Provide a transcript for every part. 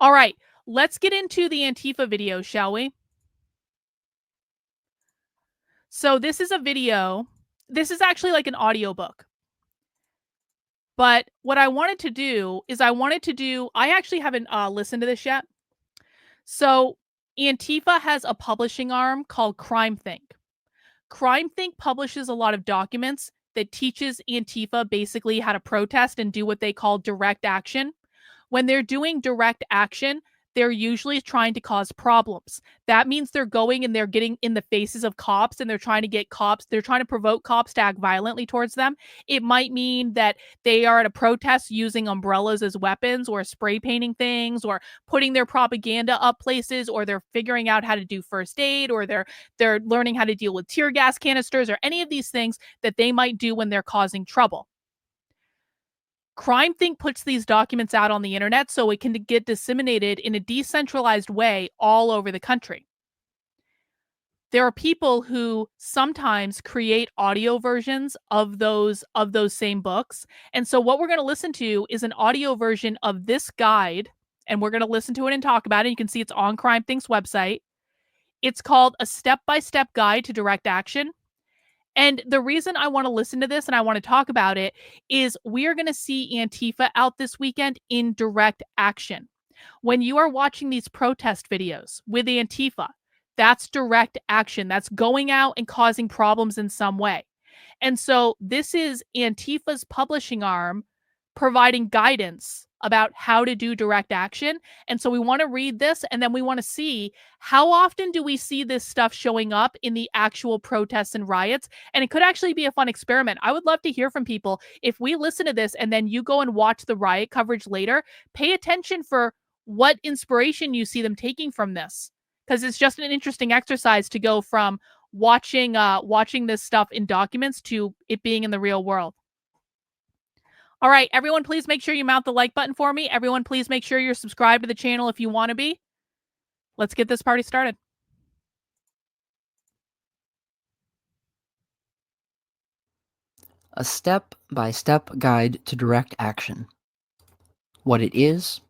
All right, let's get into the Antifa video, shall we? So this is a video. This is actually like an audiobook. But what I wanted to do is I actually haven't listened to this yet. So Antifa has a publishing arm called CrimethInc. CrimethInc publishes a lot of documents that teaches Antifa basically how to protest and do what they call direct action. When they're doing direct action, they're usually trying to cause problems. That means they're going and they're getting in the faces of cops and they're trying to get cops, they're trying to provoke cops to act violently towards them. It might mean that they are at a protest using umbrellas as weapons or spray painting things or putting their propaganda up places, or they're figuring out how to do first aid, or they're learning how to deal with tear gas canisters, or any of these things that they might do when they're causing trouble. CrimethInc puts these documents out on the internet so it can get disseminated in a decentralized way all over the country. There are people who sometimes create audio versions of those same books. And so what we're going to listen to is an audio version of this guide, and we're going to listen to it and talk about it. You can see it's on CrimethInc's website. It's called A Step-by-Step Guide to Direct Action. And the reason I want to listen to this and I want to talk about it is we are going to see Antifa out this weekend in direct action. When you are watching these protest videos with Antifa, that's direct action. That's going out and causing problems in some way. And so this is Antifa's publishing arm providing guidance about how to do direct action. And so we want to read this, and then we want to see how often do we see this stuff showing up in the actual protests and riots. And it could actually be a fun experiment. I would love to hear from people. If we listen to this and then you go and watch the riot coverage later, pay attention for what inspiration you see them taking from this, because it's just an interesting exercise to go from watching this stuff in documents to it being in the real world. All right, everyone, please make sure you mount the like button for me. Everyone, please make sure you're subscribed to the channel if you want to be. Let's get this party started. A step-by-step guide to direct action. What it is,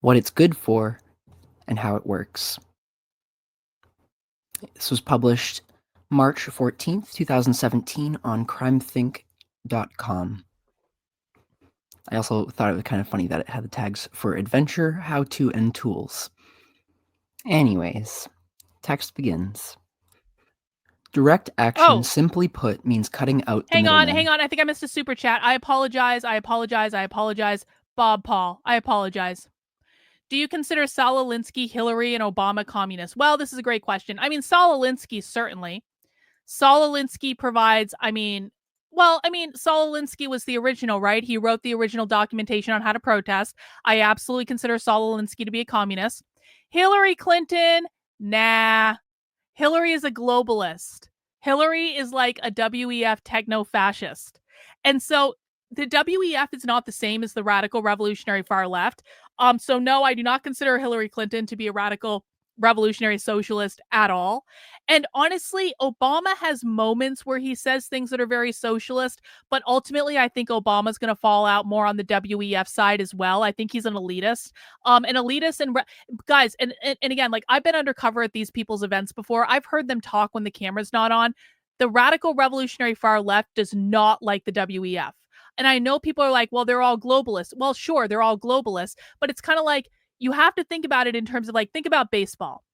what it's good for, and how it works. This was published March 14th, 2017 on crimethinc.com. I also thought it was kind of funny that it had the tags for adventure, how-to, and tools. Anyways, text begins. Direct action, simply put, means cutting out the middleman. Hang on. I think I missed a super chat. I apologize. Bob Paul, I apologize. Do you consider Saul Alinsky, Hillary, and Obama communists? Well, this is a great question. I mean, Saul Alinsky, certainly. Saul Alinsky provides, Saul Alinsky was the original, right? He wrote the original documentation on how to protest. I absolutely consider Saul Alinsky to be a communist. Hillary Clinton, nah. Hillary is a globalist. Hillary is like a WEF techno-fascist. And so the WEF is not the same as the radical revolutionary far left. So no, I do not consider Hillary Clinton to be a radical revolutionary socialist at all. And honestly, Obama has moments where he says things that are very socialist, but ultimately I think Obama's going to fall out more on the WEF side as well. I think he's an elitist. Guys, and again, like, I've been undercover at these people's events before. I've heard them talk when the camera's not on. The radical revolutionary far left does not like the WEF. And I know people are like, well, they're all globalists. Well, sure, they're all globalists, but it's kind of like, you have to think about it in terms of, like, think about baseball.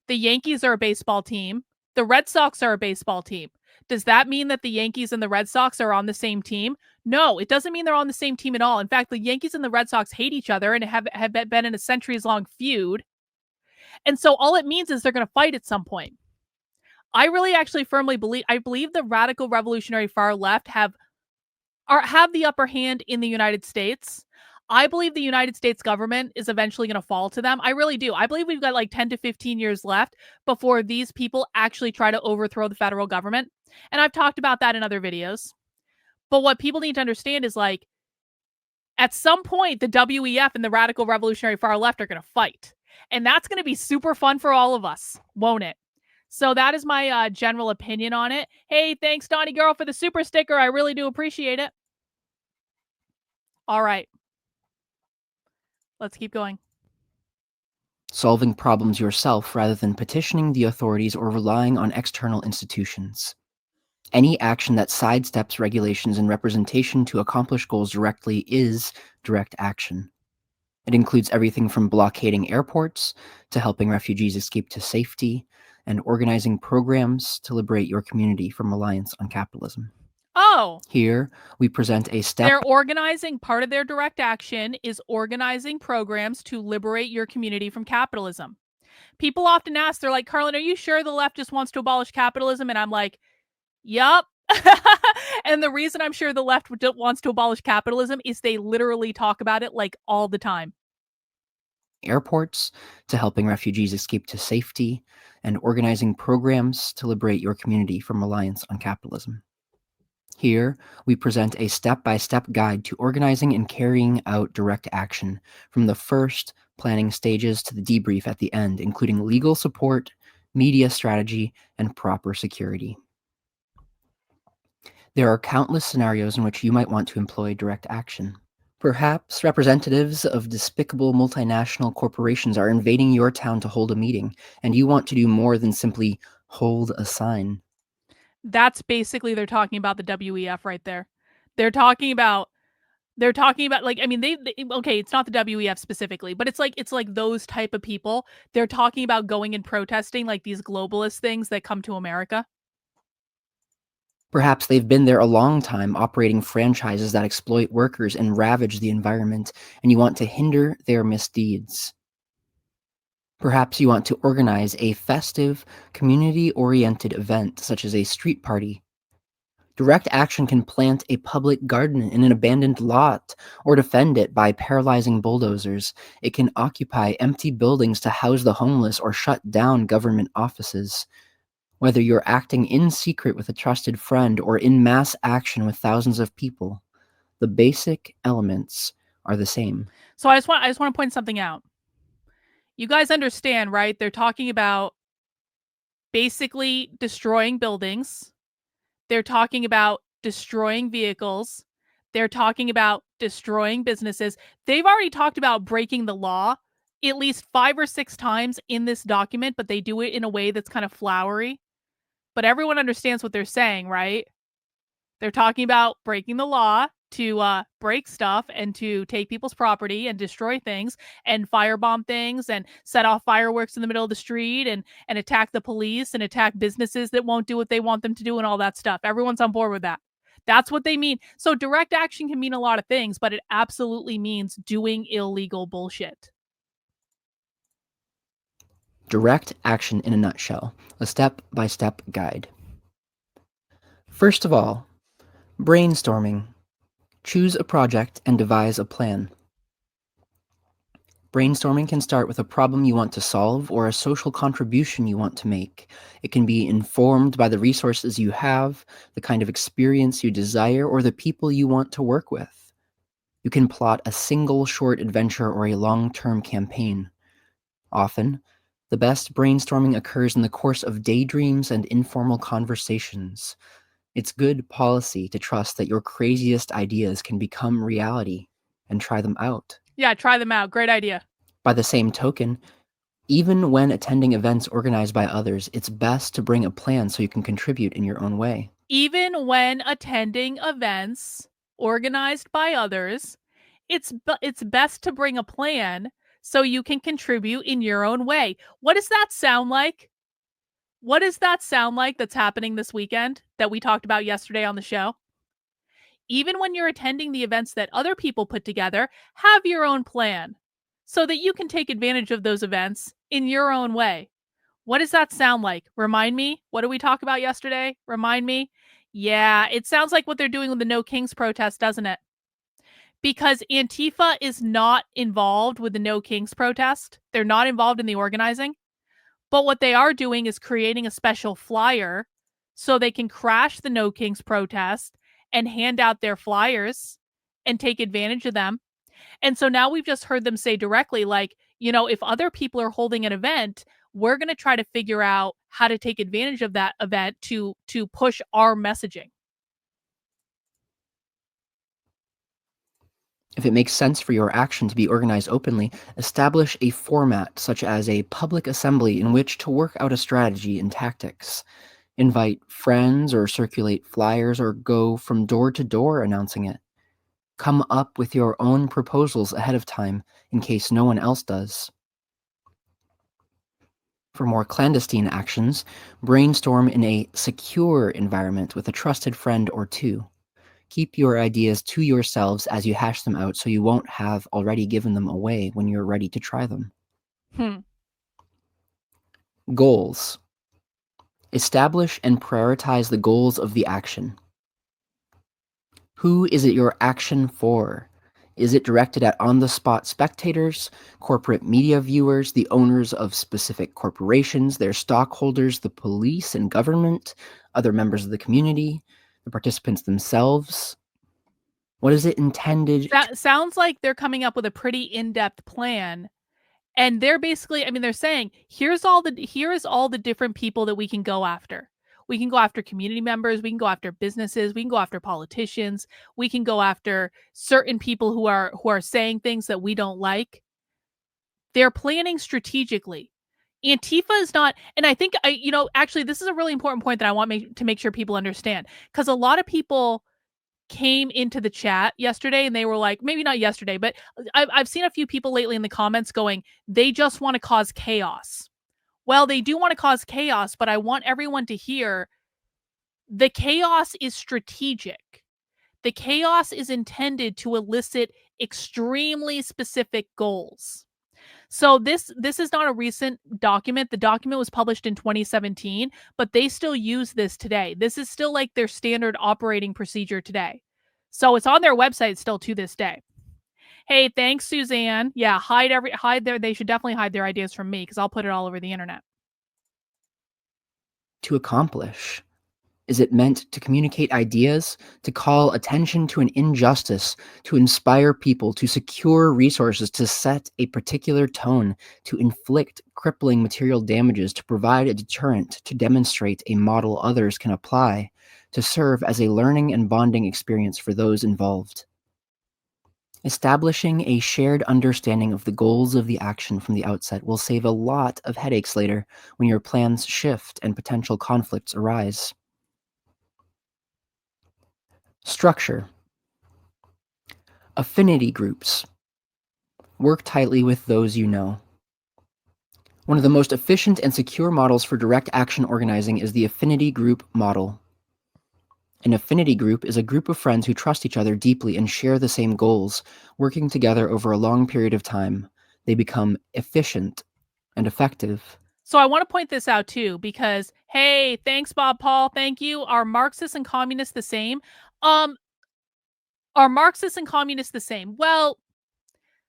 The Yankees are a baseball team. The Red Sox are a baseball team. Does that mean that the Yankees and the Red Sox are on the same team? No, it doesn't mean they're on the same team at all. In fact, the Yankees and the Red Sox hate each other and have been in a centuries-long feud. And so all it means is they're going to fight at some point. I really actually firmly believe the radical revolutionary far left have the upper hand in the United States. I believe the United States government is eventually going to fall to them. I really do. I believe we've got like 10 to 15 years left before these people actually try to overthrow the federal government. And I've talked about that in other videos. But what people need to understand is, like, at some point, the WEF and the radical revolutionary far left are going to fight. And that's going to be super fun for all of us, won't it? So that is my general opinion on it. Hey, thanks, Donnie Girl, for the super sticker. I really do appreciate it. All right. Let's keep going. solving problems yourself rather than petitioning the authorities or relying on external institutions. Any action that sidesteps regulations and representation to accomplish goals directly is direct action. It includes everything from blockading airports to helping refugees escape to safety and organizing programs to liberate your community from reliance on capitalism. Oh, Here, we present a they're organizing. Part of their direct action is organizing programs to liberate your community from capitalism. People often ask, they're like, Karlyn, are you sure the left just wants to abolish capitalism? And I'm like, yup. And the reason I'm sure the left wants to abolish capitalism is they literally talk about it like all the time. airports to helping refugees escape to safety and organizing programs to liberate your community from reliance on capitalism. Here, we present a step-by-step guide to organizing and carrying out direct action, from the first planning stages to the debrief at the end, including legal support, media strategy, and proper security. There are countless scenarios in which you might want to employ direct action. Perhaps representatives of despicable multinational corporations are invading your town to hold a meeting, and you want to do more than simply hold a sign. That's basically, they're talking about the WEF right there. They're talking about like, I mean, they okay, it's not the WEF specifically, but it's like those type of people. They're talking about going and protesting like these globalist things that come to America. Perhaps they've been there a long time, operating franchises that exploit workers and ravage the environment, and you want to hinder their misdeeds. Perhaps you want to organize a festive, community-oriented event, such as a street party. Direct action can plant a public garden in an abandoned lot, or defend it by paralyzing bulldozers. It can occupy empty buildings to house the homeless or shut down government offices. Whether you're acting in secret with a trusted friend or in mass action with thousands of people, the basic elements are the same. So I just want to point something out. You guys understand, right? They're talking about basically destroying buildings. They're talking about destroying vehicles. They're talking about destroying businesses. They've already talked about breaking the law at least 5 or 6 times in this document, but they do it in a way that's kind of flowery. But everyone understands what they're saying, right? They're talking about breaking the law to break stuff and to take people's property and destroy things and firebomb things and set off fireworks in the middle of the street and attack the police and attack businesses that won't do what they want them to do and all that stuff. Everyone's on board with that. That's what they mean. So direct action can mean a lot of things, but it absolutely means doing illegal bullshit. Direct action in a nutshell, a step-by-step guide. First of all, brainstorming. Choose a project and devise a plan. Brainstorming can start with a problem you want to solve or a social contribution you want to make. It can be informed by the resources you have, the kind of experience you desire, or the people you want to work with. You can plot a single short adventure or a long-term campaign. Often, the best brainstorming occurs in the course of daydreams and informal conversations. It's good policy to trust that your craziest ideas can become reality and try them out. Yeah, try them out. Great idea. By the same token, even when attending events organized by others, it's best to bring a plan so you can contribute in your own way. Even when attending events organized by others, it's best to bring a plan so you can contribute in your own way. What does that sound like? What does that sound like that's happening this weekend that we talked about yesterday on the show? Even when you're attending the events that other people put together, have your own plan so that you can take advantage of those events in your own way. What does that sound like? Remind me. What did we talk about yesterday? Remind me. Yeah, it sounds like what they're doing with the No Kings protest, doesn't it? Because Antifa is not involved with the No Kings protest. They're not involved in the organizing. But what they are doing is creating a special flyer so they can crash the No Kings protest and hand out their flyers and take advantage of them. And so now we've just heard them say directly, like, if other people are holding an event, we're going to try to figure out how to take advantage of that event to push our messaging. If it makes sense for your action to be organized openly, establish a format such as a public assembly in which to work out a strategy and tactics. Invite friends or circulate flyers or go from door to door announcing it. Come up with your own proposals ahead of time in case no one else does. For more clandestine actions, brainstorm in a secure environment with a trusted friend or two. Keep your ideas to yourselves as you hash them out so you won't have already given them away when you're ready to try them. Goals. Establish and prioritize the goals of the action. Who is it your action for? Is it directed at on-the-spot spectators, corporate media viewers, the owners of specific corporations, their stockholders, the police and government, other members of the community, the participants themselves? What is it intended That sounds like they're coming up with a pretty in-depth plan. And they're basically, I mean, they're saying, here is all the different people that we can go after. We can go after community members, we can go after businesses, we can go after politicians, we can go after certain people who are saying things that we don't like. They're planning strategically. Antifa is not, and I think actually this is a really important point that I want to make sure people understand, because a lot of people came into the chat yesterday and they were like, maybe not yesterday, but I've seen a few people lately in the comments going, they just want to cause chaos. Well, they do want to cause chaos, but I want everyone to hear the chaos is strategic. The chaos is intended to elicit extremely specific goals. So this is not a recent document. The document was published in 2017, but they still use this today. This is still like their standard operating procedure today. So it's on their website still to this day. Hey, thanks, Suzanne. Yeah, hide their. They should definitely hide their ideas from me because I'll put it all over the internet. to accomplish? Is it meant to communicate ideas, to call attention to an injustice, to inspire people, to secure resources, to set a particular tone, to inflict crippling material damages, to provide a deterrent, to demonstrate a model others can apply, to serve as a learning and bonding experience for those involved? Establishing a shared understanding of the goals of the action from the outset will save a lot of headaches later when your plans shift and potential conflicts arise. Structure. Affinity groups. Work tightly with those you know. One of the most efficient and secure models for direct action organizing is the affinity group model. An affinity group is a group of friends who trust each other deeply and share the same goals, working together over a long period of time. They become efficient and effective. So I want to point this out too, because hey, thanks, Bob Paul. Thank you. Are Marxists and communists the same? Are Marxists and communists the same? Well,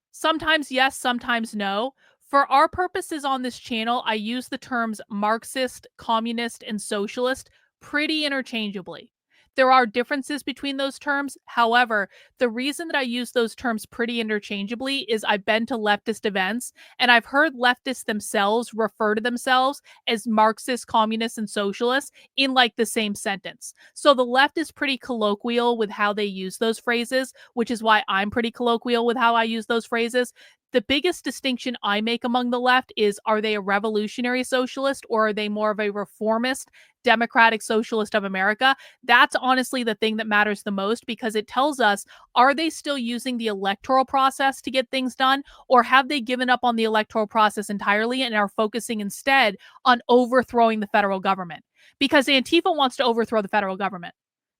sometimes yes, sometimes no. For our purposes on this channel, I use the terms Marxist, communist, and socialist pretty interchangeably. There are differences between those terms. However, the reason that I use those terms pretty interchangeably is I've been to leftist events and I've heard leftists themselves refer to themselves as Marxist, communists, and socialists in like the same sentence. So the left is pretty colloquial with how they use those phrases, which is why I'm pretty colloquial with how I use those phrases. The biggest distinction I make among the left is, are they a revolutionary socialist or are they more of a reformist democratic socialist of America? That's honestly the thing that matters the most, because it tells us, are they still using the electoral process to get things done, or have they given up on the electoral process entirely and are focusing instead on overthrowing the federal government? Because Antifa wants to overthrow the federal government.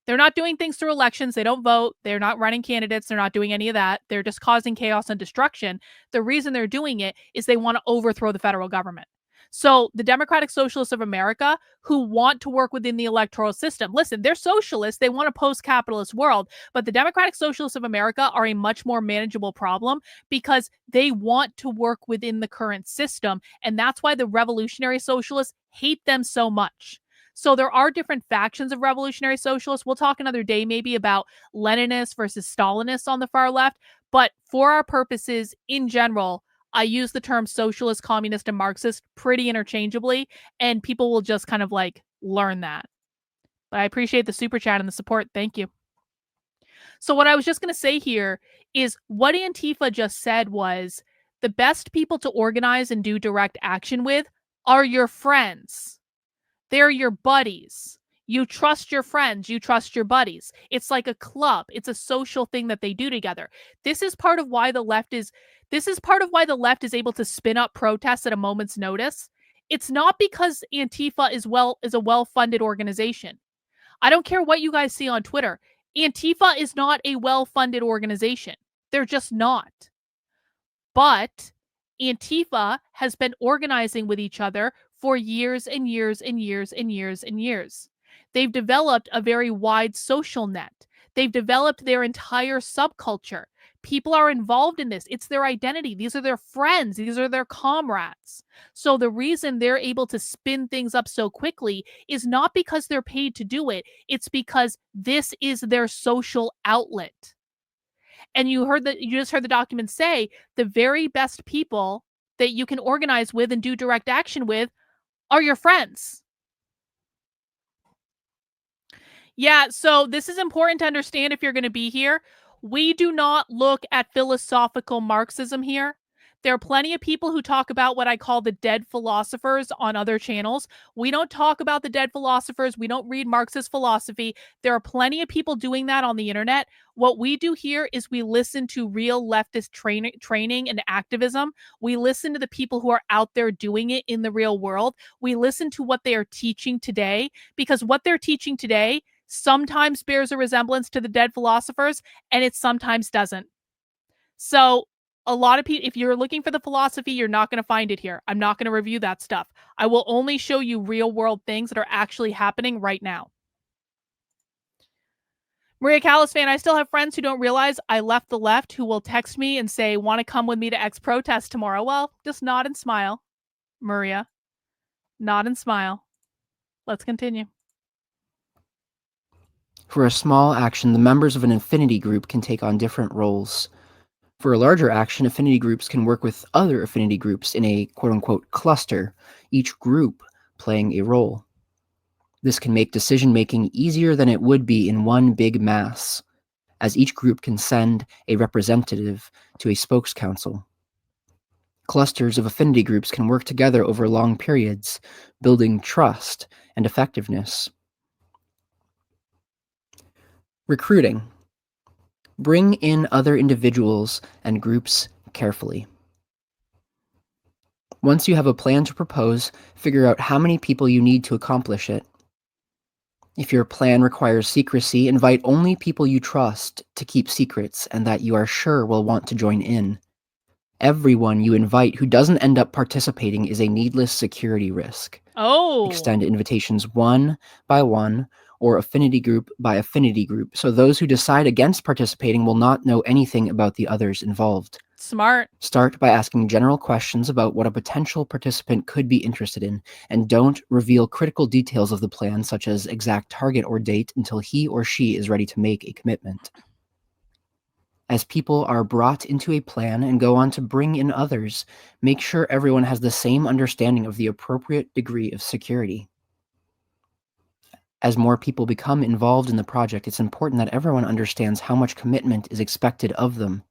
They're not doing things through elections. They don't vote. They're not running candidates. They're not doing any of that. They're just causing chaos and destruction. The reason they're doing it is they want to overthrow the federal government. So the Democratic Socialists of America, who want to work within the electoral system, listen, they're socialists. They want a post-capitalist world. But the Democratic Socialists of America are a much more manageable problem because they want to work within the current system. And that's why the revolutionary socialists hate them so much. So there are different factions of revolutionary socialists. We'll talk another day maybe about Leninists versus Stalinists on the far left. But for our purposes in general, I use the term socialist, communist, and Marxist pretty interchangeably, and people will just kind of like learn that. But I appreciate the super chat and the support. Thank you. So what I was just going to say here is what Antifa just said was the best people to organize and do direct action with are your friends. They're your buddies. You trust your friends, you trust your buddies. It's like a club. It's a social thing that they do together. This is part of why the left is able to spin up protests at a moment's notice. It's not because Antifa is a well-funded organization. I don't care what you guys see on Twitter. Antifa is not a well-funded organization. They're just not. But Antifa has been organizing with each other for years and years and years and years and years. They've developed a very wide social net. They've developed their entire subculture. People are involved in this. It's their identity. These are their friends. These are their comrades. So the reason they're able to spin things up so quickly is not because they're paid to do it. It's because this is their social outlet. And you just heard the document say the very best people that you can organize with and do direct action with are your friends. Yeah, so this is important to understand if you're going to be here. We do not look at philosophical Marxism here. There are plenty of people who talk about what I call the dead philosophers on other channels. We don't talk about the dead philosophers. We don't read Marxist philosophy. There are plenty of people doing that on the internet. What we do here is we listen to real leftist training and activism. We listen to the people who are out there doing it in the real world. We listen to what they are teaching today, because what they're teaching today sometimes bears a resemblance to the dead philosophers, and it sometimes doesn't. So a lot of people, if you're looking for the philosophy, you're not going to find it here. I'm not going to review that stuff. I will only show you real world things that are actually happening right now. Maria Callas fan, I still have friends who don't realize I left the left who will text me and say, want to come with me to X protest tomorrow? Well, just nod and smile. Maria, nod and smile. Let's continue. For a small action, the members of an affinity group can take on different roles. For a larger action, affinity groups can work with other affinity groups in a quote-unquote cluster, each group playing a role. This can make decision-making easier than it would be in one big mass, as each group can send a representative to a spokes council. Clusters of affinity groups can work together over long periods, building trust and effectiveness. Recruiting. Bring in other individuals and groups carefully. Once you have a plan to propose, figure out how many people you need to accomplish it. If your plan requires secrecy, invite only people you trust to keep secrets and that you are sure will want to join in. Everyone you invite who doesn't end up participating is a needless security risk. Oh. Extend invitations one by one or affinity group by affinity group, so those who decide against participating will not know anything about the others involved. Smart. Start by asking general questions about what a potential participant could be interested in, and don't reveal critical details of the plan, such as exact target or date, until he or she is ready to make a commitment. As people are brought into a plan and go on to bring in others, make sure everyone has the same understanding of the appropriate degree of security. As more people become involved in the project, it's important that everyone understands how much commitment is expected of them.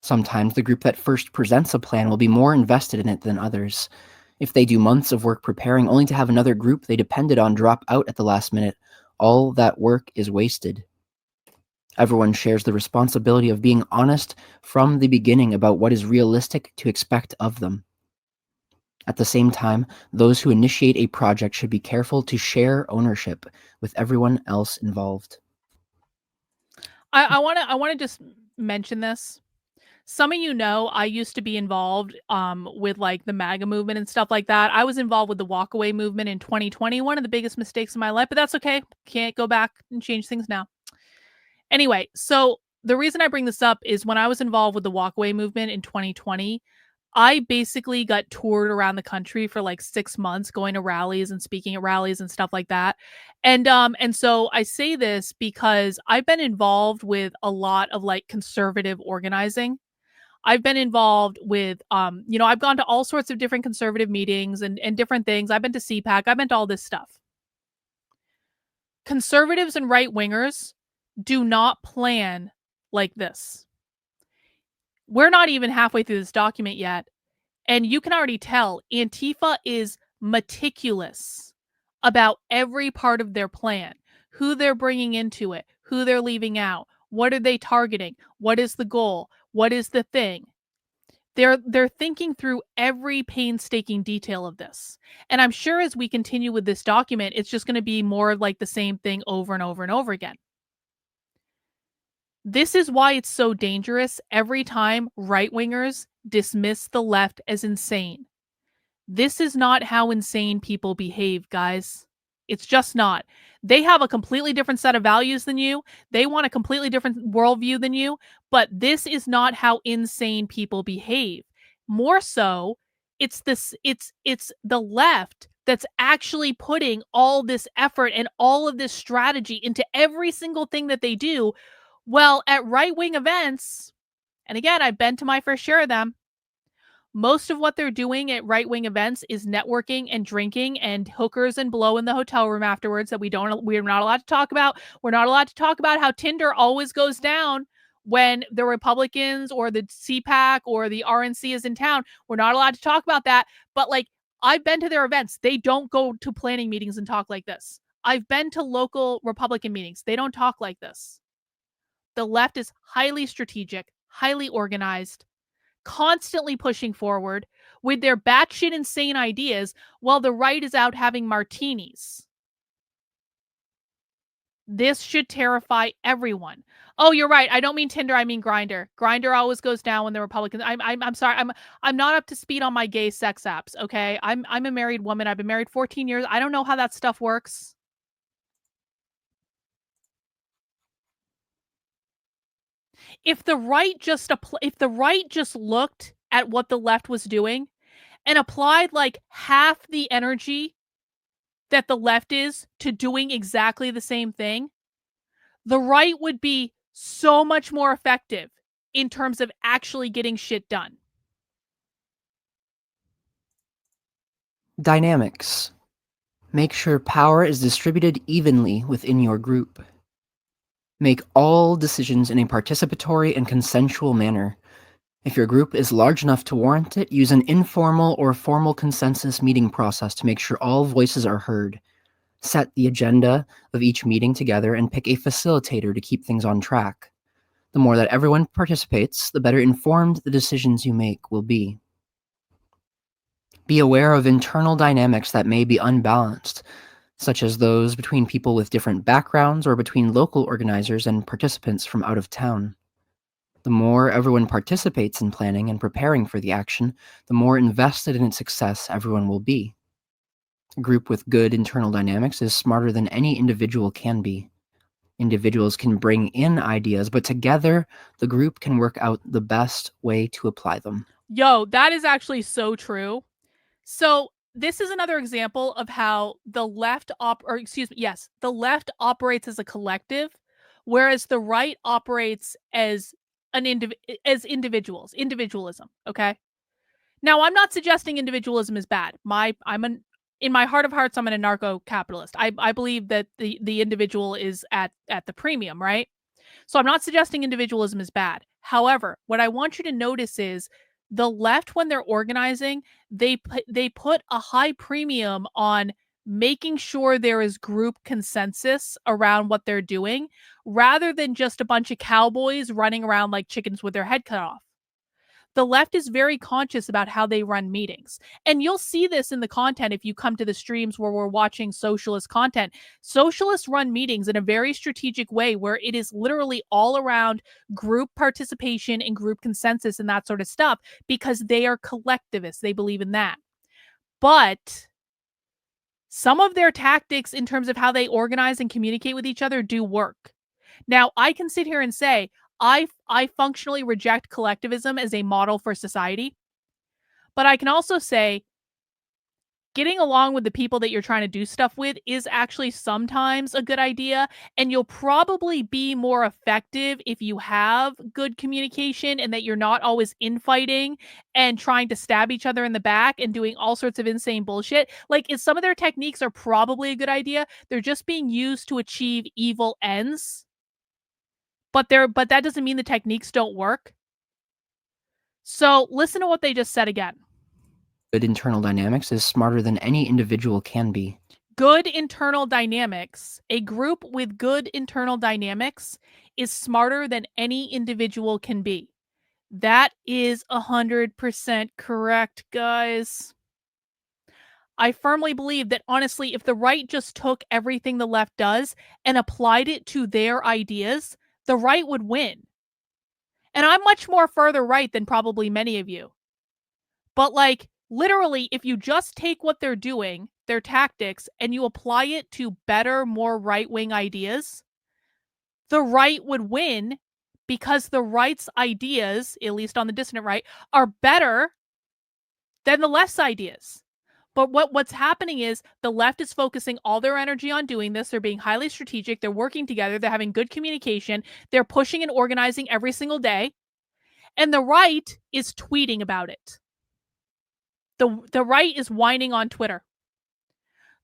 Sometimes the group that first presents a plan will be more invested in it than others. If they do months of work preparing only to have another group they depended on drop out at the last minute, all that work is wasted. Everyone shares the responsibility of being honest from the beginning about what is realistic to expect of them. At the same time, those who initiate a project should be careful to share ownership with everyone else involved. I want to just mention this. Some of you know I used to be involved with like the MAGA movement and stuff like that. I was involved with the walkaway movement in 2020, one of the biggest mistakes in my life, but that's okay. Can't go back and change things now. Anyway, so the reason I bring this up is when I was involved with the walkaway movement in 2020, I basically got toured around the country for like 6 months, going to rallies and speaking at rallies and stuff like that. And so I say this because I've been involved with a lot of like conservative organizing. I've been involved with, I've gone to all sorts of different conservative meetings and different things. I've been to CPAC. I've been to all this stuff. Conservatives and right wingers do not plan like this. We're not even halfway through this document yet, and you can already tell Antifa is meticulous about every part of their plan, who they're bringing into it, who they're leaving out, what are they targeting, what is the goal, what is the thing. They're thinking through every painstaking detail of this. And I'm sure as we continue with this document, it's just going to be more like the same thing over and over and over again. This is why it's so dangerous every time right-wingers dismiss the left as insane. This is not how insane people behave, guys. It's just not. They have a completely different set of values than you. They want a completely different worldview than you, but this is not how insane people behave. More so, it's the left that's actually putting all this effort and all of this strategy into every single thing that they do. Well, at right-wing events, and again, I've been to my fair share of them, most of what they're doing at right-wing events is networking and drinking and hookers and blow in the hotel room afterwards that we're not allowed to talk about. We're not allowed to talk about how Tinder always goes down when the Republicans or the CPAC or the RNC is in town. We're not allowed to talk about that. But like, I've been to their events. They don't go to planning meetings and talk like this. I've been to local Republican meetings. They don't talk like this. The left is highly strategic, highly organized, constantly pushing forward with their batshit insane ideas while the right is out having martinis. This should terrify everyone. Oh, you're right. I don't mean Tinder. I mean Grindr. Grindr always goes down when the Republicans. I'm sorry. I'm not up to speed on my gay sex apps. Okay. I'm a married woman. I've been married 14 years. I don't know how that stuff works. If the right just looked at what the left was doing and applied like half the energy that the left is to doing exactly the same thing, the right would be so much more effective in terms of actually getting shit done. Dynamics. Make sure power is distributed evenly within your group. Make all decisions in a participatory and consensual manner. If your group is large enough to warrant it, use an informal or formal consensus meeting process to make sure all voices are heard. Set the agenda of each meeting together and pick a facilitator to keep things on track. The more that everyone participates, the better informed the decisions you make will be. Be aware of internal dynamics that may be unbalanced, such as those between people with different backgrounds or between local organizers and participants from out of town. The more everyone participates in planning and preparing for the action, the more invested in its success everyone will be. A group with good internal dynamics is smarter than any individual can be. Individuals can bring in ideas, but together, the group can work out the best way to apply them. Yo, that is actually so true. So this is another example of how the left the left operates as a collective, whereas the right operates as individualism. Okay. Now, I'm not suggesting individualism is bad. In my heart of hearts, I'm an anarcho-capitalist. I believe that the individual is at the premium, right? So I'm not suggesting individualism is bad. However, what I want you to notice is the left, when they're organizing, they put a high premium on making sure there is group consensus around what they're doing, rather than just a bunch of cowboys running around like chickens with their head cut off. The left is very conscious about how they run meetings. And you'll see this in the content if you come to the streams where we're watching socialist content. Socialists run meetings in a very strategic way where it is literally all around group participation and group consensus and that sort of stuff because they are collectivists. They believe in that. But some of their tactics in terms of how they organize and communicate with each other do work. Now, I can sit here and say, I functionally reject collectivism as a model for society. But I can also say getting along with the people that you're trying to do stuff with is actually sometimes a good idea. And you'll probably be more effective if you have good communication and that you're not always infighting and trying to stab each other in the back and doing all sorts of insane bullshit. Like, some of their techniques are probably a good idea. They're just being used to achieve evil ends. but that doesn't mean the techniques don't work. So listen to what they just said again. Good internal dynamics is smarter than any individual can be. Good internal dynamics, a group with good internal dynamics is smarter than any individual can be. That is 100% correct, guys. I firmly believe that, honestly, if the right just took everything the left does and applied it to their ideas, the right would win. And I'm much more further right than probably many of you. But, like, literally, if you just take what they're doing, their tactics, and you apply it to better, more right-wing ideas, the right would win, because the right's ideas, at least on the dissident right, are better than the left's ideas. But what's happening is the left is focusing all their energy on doing this. They're being highly strategic. They're working together. They're having good communication. They're pushing and organizing every single day. And the right is tweeting about it. The right is whining on Twitter.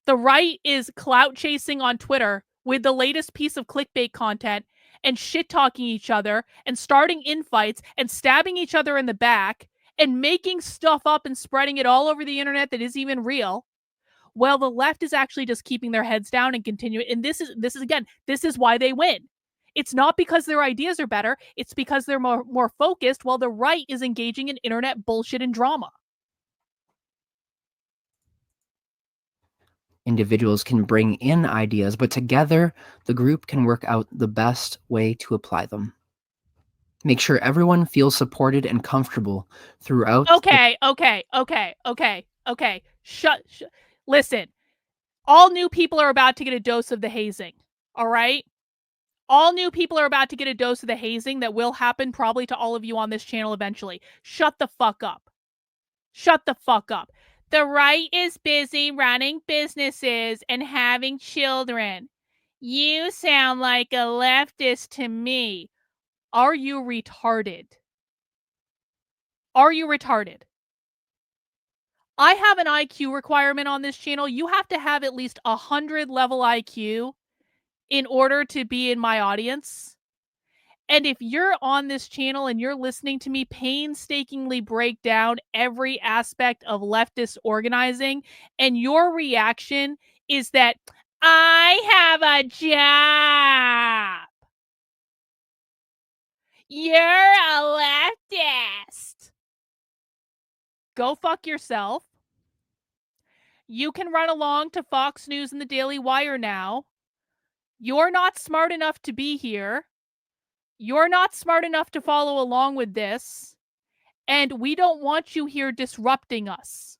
The right is clout chasing on Twitter with the latest piece of clickbait content and shit talking each other and starting infights and stabbing each other in the back and making stuff up and spreading it all over the internet that isn't even real. Well, the left is actually just keeping their heads down and continuing. And this is why they win. It's not because their ideas are better. It's because they're more focused, while the right is engaging in internet bullshit and drama. Individuals can bring in ideas, but together the group can work out the best way to apply them. Make sure everyone feels supported and comfortable throughout. Okay. Shut. Listen, all new people are about to get a dose of the hazing. All right? All new people are about to get a dose of the hazing that will happen probably to all of you on this channel eventually. Shut the fuck up. Shut the fuck up. The right is busy running businesses and having children. You sound like a leftist to me. Are you retarded? Are you retarded? I have an IQ requirement on this channel. You have to have at least 100 level IQ in order to be in my audience. And if you're on this channel and you're listening to me painstakingly break down every aspect of leftist organizing, and your reaction is that I have a job, you're a leftist. Go fuck yourself. You can run along to Fox News and the Daily Wire now. You're not smart enough to be here. You're not smart enough to follow along with this. And we don't want you here disrupting us.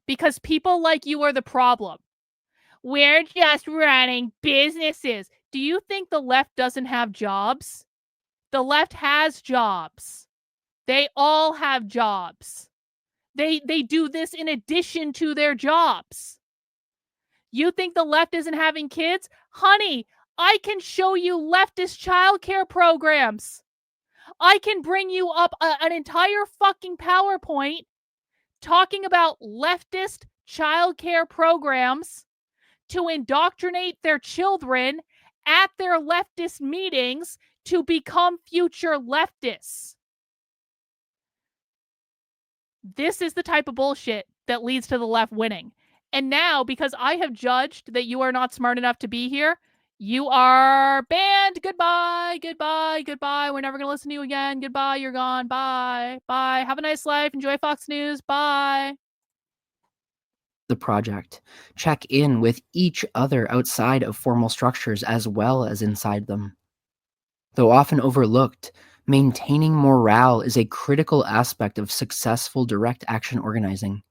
Because people like you are the problem. We're just running businesses. Do you think the left doesn't have jobs? The left has jobs. They all have jobs. They do this in addition to their jobs. You think the left isn't having kids? Honey, I can show you leftist childcare programs. I can bring you up an entire fucking PowerPoint talking about leftist childcare programs to indoctrinate their children at their leftist meetings to become future leftists. This is the type of bullshit that leads to the left winning. And now, because I have judged that you are not smart enough to be here, you are banned. Goodbye, goodbye, goodbye. We're never going to listen to you again. Goodbye, you're gone. Bye, bye. Have a nice life. Enjoy Fox News. Bye. The project. Check in with each other outside of formal structures as well as inside them. Though often overlooked, maintaining morale is a critical aspect of successful direct action organizing.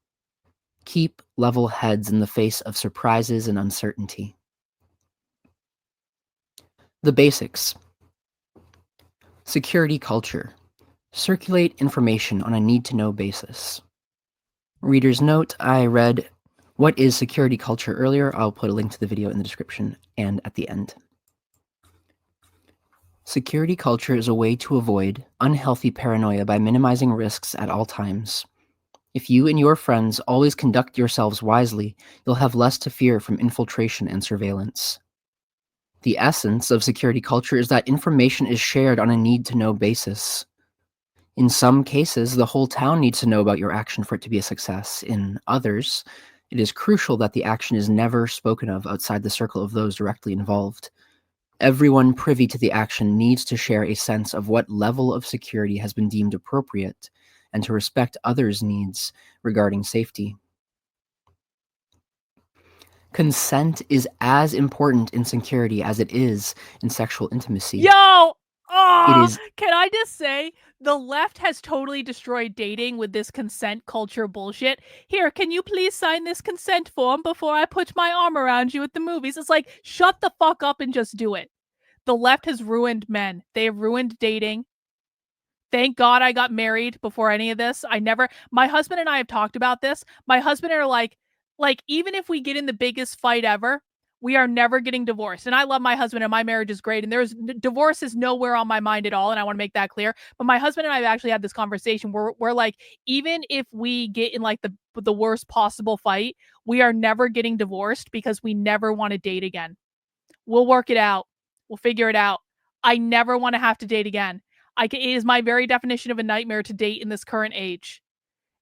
Keep level heads in the face of surprises and uncertainty. The basics. Security culture. Circulate information on a need-to-know basis. Reader's note, I read What is Security Culture earlier. I'll put a link to the video in the description and at the end. Security culture is a way to avoid unhealthy paranoia by minimizing risks at all times. If you and your friends always conduct yourselves wisely, you'll have less to fear from infiltration and surveillance. The essence of security culture is that information is shared on a need-to-know basis. In some cases, the whole town needs to know about your action for it to be a success. In others, it is crucial that the action is never spoken of outside the circle of those directly involved. Everyone privy to the action needs to share a sense of what level of security has been deemed appropriate and to respect others' needs regarding safety. Consent is as important in security as it is in sexual intimacy. Yo! It is Can I just say, the left has totally destroyed dating with this consent culture bullshit. Here, can you please sign this consent form before I put my arm around you at the movies? It's like, shut the fuck up and just do it. The left has ruined men. They have ruined dating. Thank God I got married before any of this. My husband and I have talked about this. My husband and I are like, even if we get in the biggest fight ever, we are never getting divorced. And I love my husband and my marriage is great. And divorce is nowhere on my mind at all. And I want to make that clear. But my husband and I have actually had this conversation where we're like, even if we get in like the worst possible fight, we are never getting divorced because we never want to date again. We'll work it out. We'll figure it out. I never want to have to date again. It is my very definition of a nightmare to date in this current age.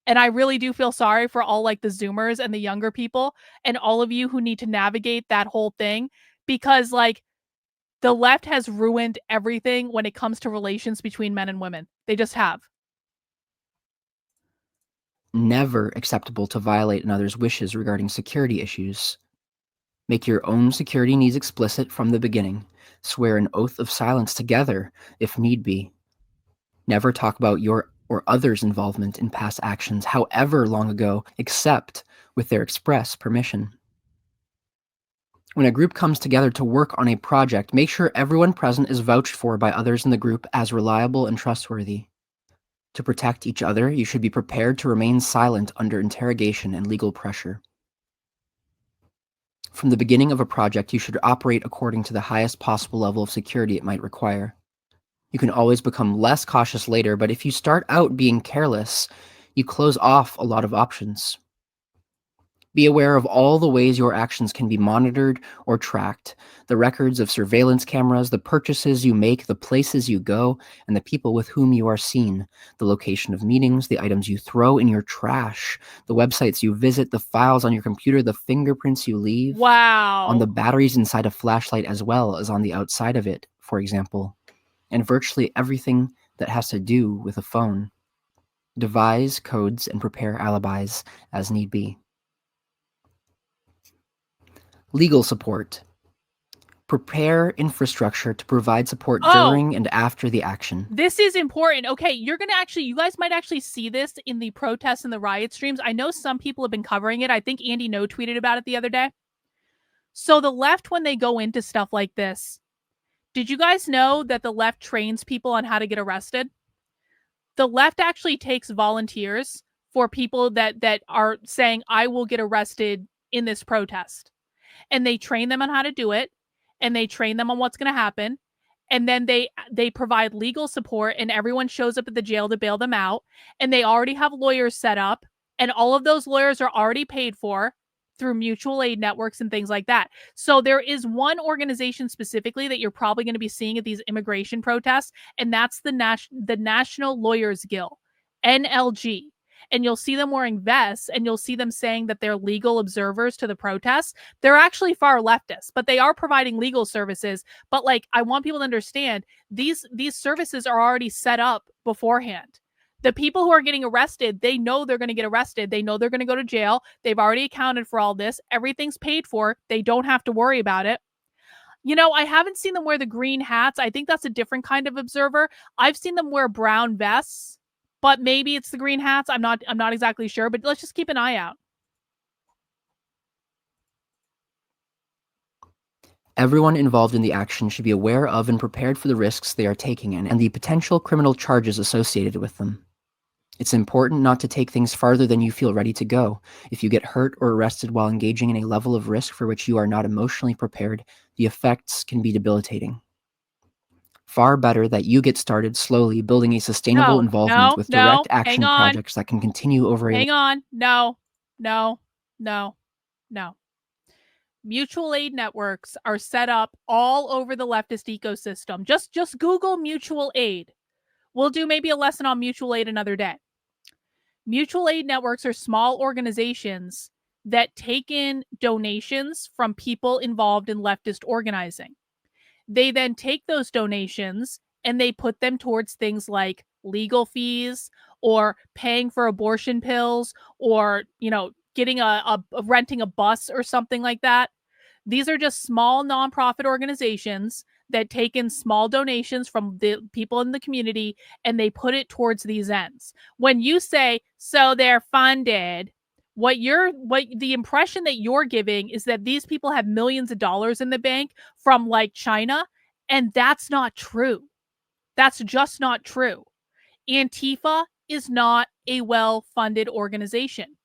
And I really do feel sorry for all like the Zoomers and the younger people and all of you who need to navigate that whole thing, because like the left has ruined everything when it comes to relations between men and women. They just have. never acceptable to violate another's wishes regarding security issues. Make your own security needs explicit from the beginning. Swear an oath of silence together if need be. Never talk about your or others' involvement in past actions, however long ago, except with their express permission. When a group comes together to work on a project, make sure everyone present is vouched for by others in the group as reliable and trustworthy. To protect each other, you should be prepared to remain silent under interrogation and legal pressure. From the beginning of a project, you should operate according to the highest possible level of security it might require. You can always become less cautious later, but if you start out being careless, you close off a lot of options. Be aware of all the ways your actions can be monitored or tracked, the records of surveillance cameras, the purchases you make, the places you go, and the people with whom you are seen, the location of meetings, the items you throw in your trash, the websites you visit, the files on your computer, the fingerprints you leave. Wow. On the batteries inside a flashlight as well as on the outside of it, for example, and virtually everything that has to do with a phone. Devise codes and prepare alibis as need be. Legal support. Prepare infrastructure to provide support during and after the action. This is important. Okay, you guys might actually see this in the protests and the riot streams. I know some people have been covering it. I think Andy No tweeted about it the other day. So the left, when they go into stuff like this, did you guys know that the left trains people on how to get arrested? The left actually takes volunteers for people that are saying, I will get arrested in this protest. And they train them on how to do it, and they train them on what's going to happen, and then they provide legal support, and everyone shows up at the jail to bail them out, and they already have lawyers set up, and all of those lawyers are already paid for through mutual aid networks and things like that. So there is one organization specifically that you're probably going to be seeing at these immigration protests, and that's the National Lawyers Guild, NLG. And you'll see them wearing vests, and you'll see them saying that they're legal observers to the protests. They're actually far leftist, but they are providing legal services. But like, I want people to understand, these services are already set up beforehand. The people who are getting arrested, they know they're going to get arrested. They know they're going to go to jail. They've already accounted for all this. Everything's paid for. They don't have to worry about it. You know, I haven't seen them wear the green hats. I think that's a different kind of observer. I've seen them wear brown vests, but maybe it's the green hats. I'm not exactly sure, but let's just keep an eye out. Everyone involved in the action should be aware of and prepared for the risks they are taking and the potential criminal charges associated with them. It's important not to take things farther than you feel ready to go. If you get hurt or arrested while engaging in a level of risk for which you are not emotionally prepared, the effects can be debilitating. Far better that you get started slowly building a sustainable involvement with direct action projects that can continue over a... No. Mutual aid networks are set up all over the leftist ecosystem. Just Google mutual aid. We'll do maybe a lesson on mutual aid another day. Mutual aid networks are small organizations that take in donations from people involved in leftist organizing. They then take those donations and they put them towards things like legal fees or paying for abortion pills or, getting a renting a bus or something like that. These are just small nonprofit organizations that take in small donations from the people in the community and they put it towards these ends. When you say, so they're funded, what the impression that you're giving is that these people have millions of dollars in the bank from like China, and that's not true. That's just not true. Antifa is not a well-funded organization.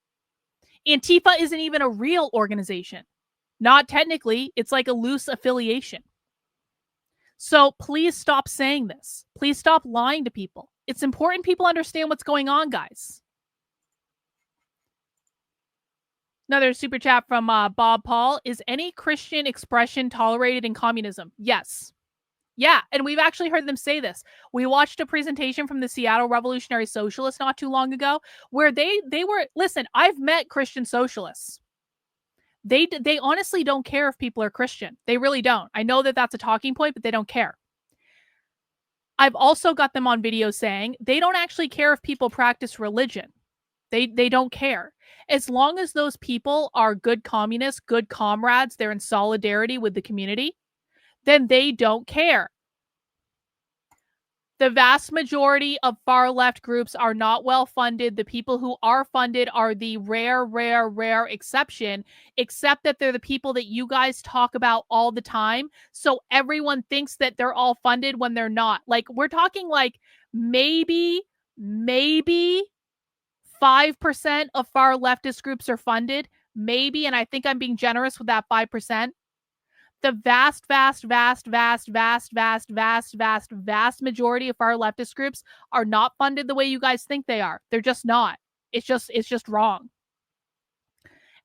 Antifa isn't even a real organization. Not technically, it's like a loose affiliation. So please stop saying this. Please stop lying to people. It's important people understand what's going on, guys. Another super chat from Bob Paul. Is any Christian expression tolerated in communism? Yes. Yeah, and we've actually heard them say this. We watched a presentation from the Seattle Revolutionary Socialists not too long ago where they were, listen, I've met Christian socialists. They honestly don't care if people are Christian. They really don't. I know that that's a talking point, but they don't care. I've also got them on video saying they don't actually care if people practice religion. They don't care. As long as those people are good communists, good comrades, they're in solidarity with the community, then they don't care. The vast majority of far left groups are not well funded. The people who are funded are the rare exception, except that they're the people that you guys talk about all the time. So everyone thinks that they're all funded when they're not. Like, we're talking like maybe 5% of far leftist groups are funded. Maybe, and I think I'm being generous with that 5%. The vast majority of our leftist groups are not funded the way you guys think they are. They're just not. It's just wrong.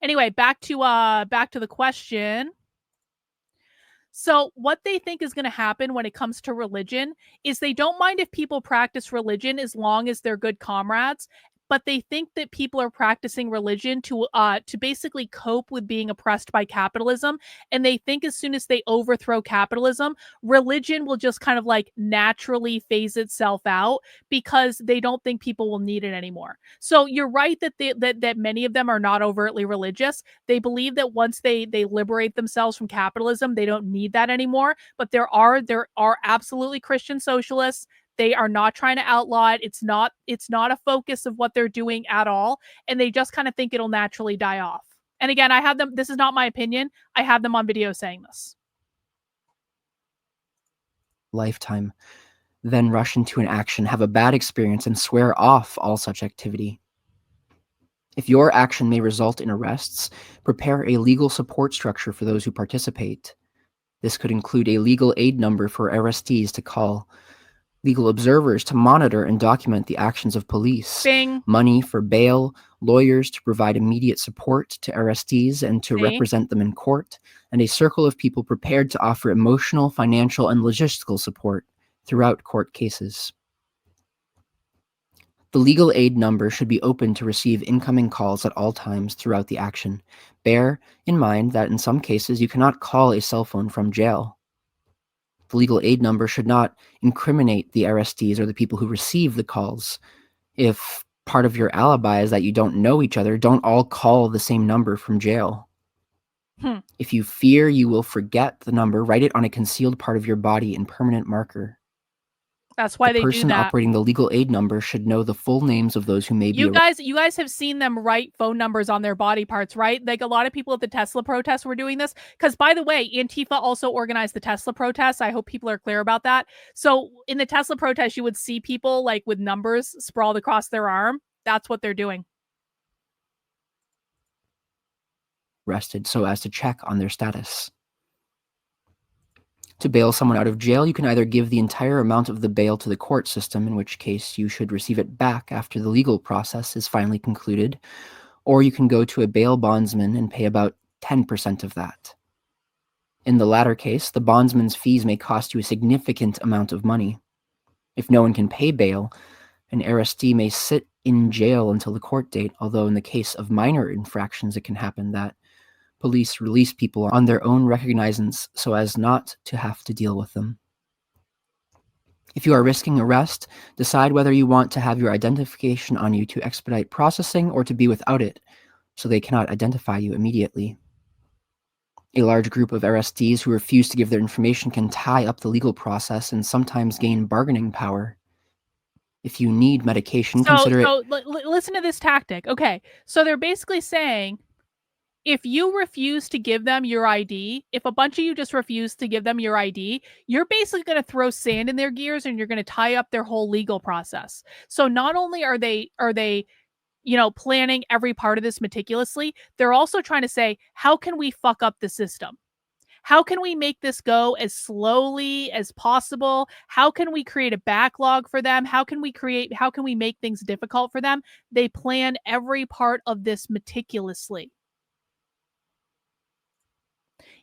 Anyway, back to the question. So what they think is going to happen when it comes to religion is they don't mind if people practice religion as long as they're good comrades. But they think that people are practicing religion to basically cope with being oppressed by capitalism. And they think as soon as they overthrow capitalism, religion will just kind of like naturally phase itself out because they don't think people will need it anymore. So you're right that that many of them are not overtly religious. They believe that once they liberate themselves from capitalism, they don't need that anymore. But there are absolutely Christian socialists. They are not trying to outlaw it. It's not a focus of what they're doing at all. And they just kind of think it'll naturally die off. And again, I have them. This is not my opinion. I have them on video saying this. Lifetime, then rush into an action, have a bad experience, and swear off all such activity. If your action may result in arrests, prepare a legal support structure for those who participate. This could include a legal aid number for arrestees to call, legal observers to monitor and document the actions of police, Bing. money for bail, lawyers to provide immediate support to arrestees and to represent them in court, and a circle of people prepared to offer emotional, financial, and logistical support throughout court cases. The legal aid number should be open to receive incoming calls at all times throughout the action. Bear in mind that in some cases you cannot call a cell phone from jail. The legal aid number should not incriminate the arrestees or the people who receive the calls. If part of your alibi is that you don't know each other, don't all call the same number from jail. If you fear you will forget the number, write it on a concealed part of your body in permanent marker. That's why they do that. The person operating the legal aid number should know the full names of those who may be arrested. You guys have seen them write phone numbers on their body parts, right? Like a lot of people at the Tesla protests were doing this. Because by the way, Antifa also organized the Tesla protests. I hope people are clear about that. So in the Tesla protests, you would see people like with numbers sprawled across their arm. That's what they're doing. Arrested so as to check on their status. To bail someone out of jail, you can either give the entire amount of the bail to the court system, in which case you should receive it back after the legal process is finally concluded, or you can go to a bail bondsman and pay about 10% of that. In the latter case, the bondsman's fees may cost you a significant amount of money. If no one can pay bail, an arrestee may sit in jail until the court date, although in the case of minor infractions, it can happen that police release people on their own recognizance so as not to have to deal with them. If you are risking arrest, decide whether you want to have your identification on you to expedite processing or to be without it, so they cannot identify you immediately. A large group of arrestees who refuse to give their information can tie up the legal process and sometimes gain bargaining power. If you need medication, consider it. Listen to this tactic. Okay, so they're basically saying, if you refuse to give them your ID, if a bunch of you just refuse to give them your ID, you're basically going to throw sand in their gears and you're going to tie up their whole legal process. So not only are they planning every part of this meticulously, they're also trying to say, how can we fuck up the system? How can we make this go as slowly as possible? How can we create a backlog for them? How can we make things difficult for them? They plan every part of this meticulously.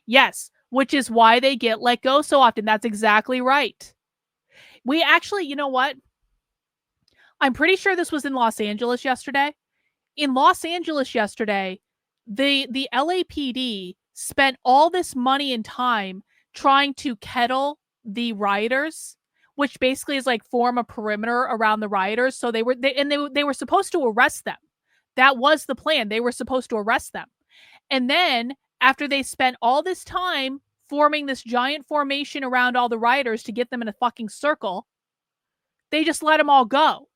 Yes, which is why they get let go so often. That's exactly right. We actually, you know what? I'm pretty sure this was in Los Angeles yesterday. In Los Angeles yesterday, the LAPD spent all this money and time trying to kettle the rioters, which basically is like form a perimeter around the rioters. So they were supposed to arrest them. That was the plan. They were supposed to arrest them. And then after they spent all this time forming this giant formation around all the rioters to get them in a fucking circle, they just let them all go.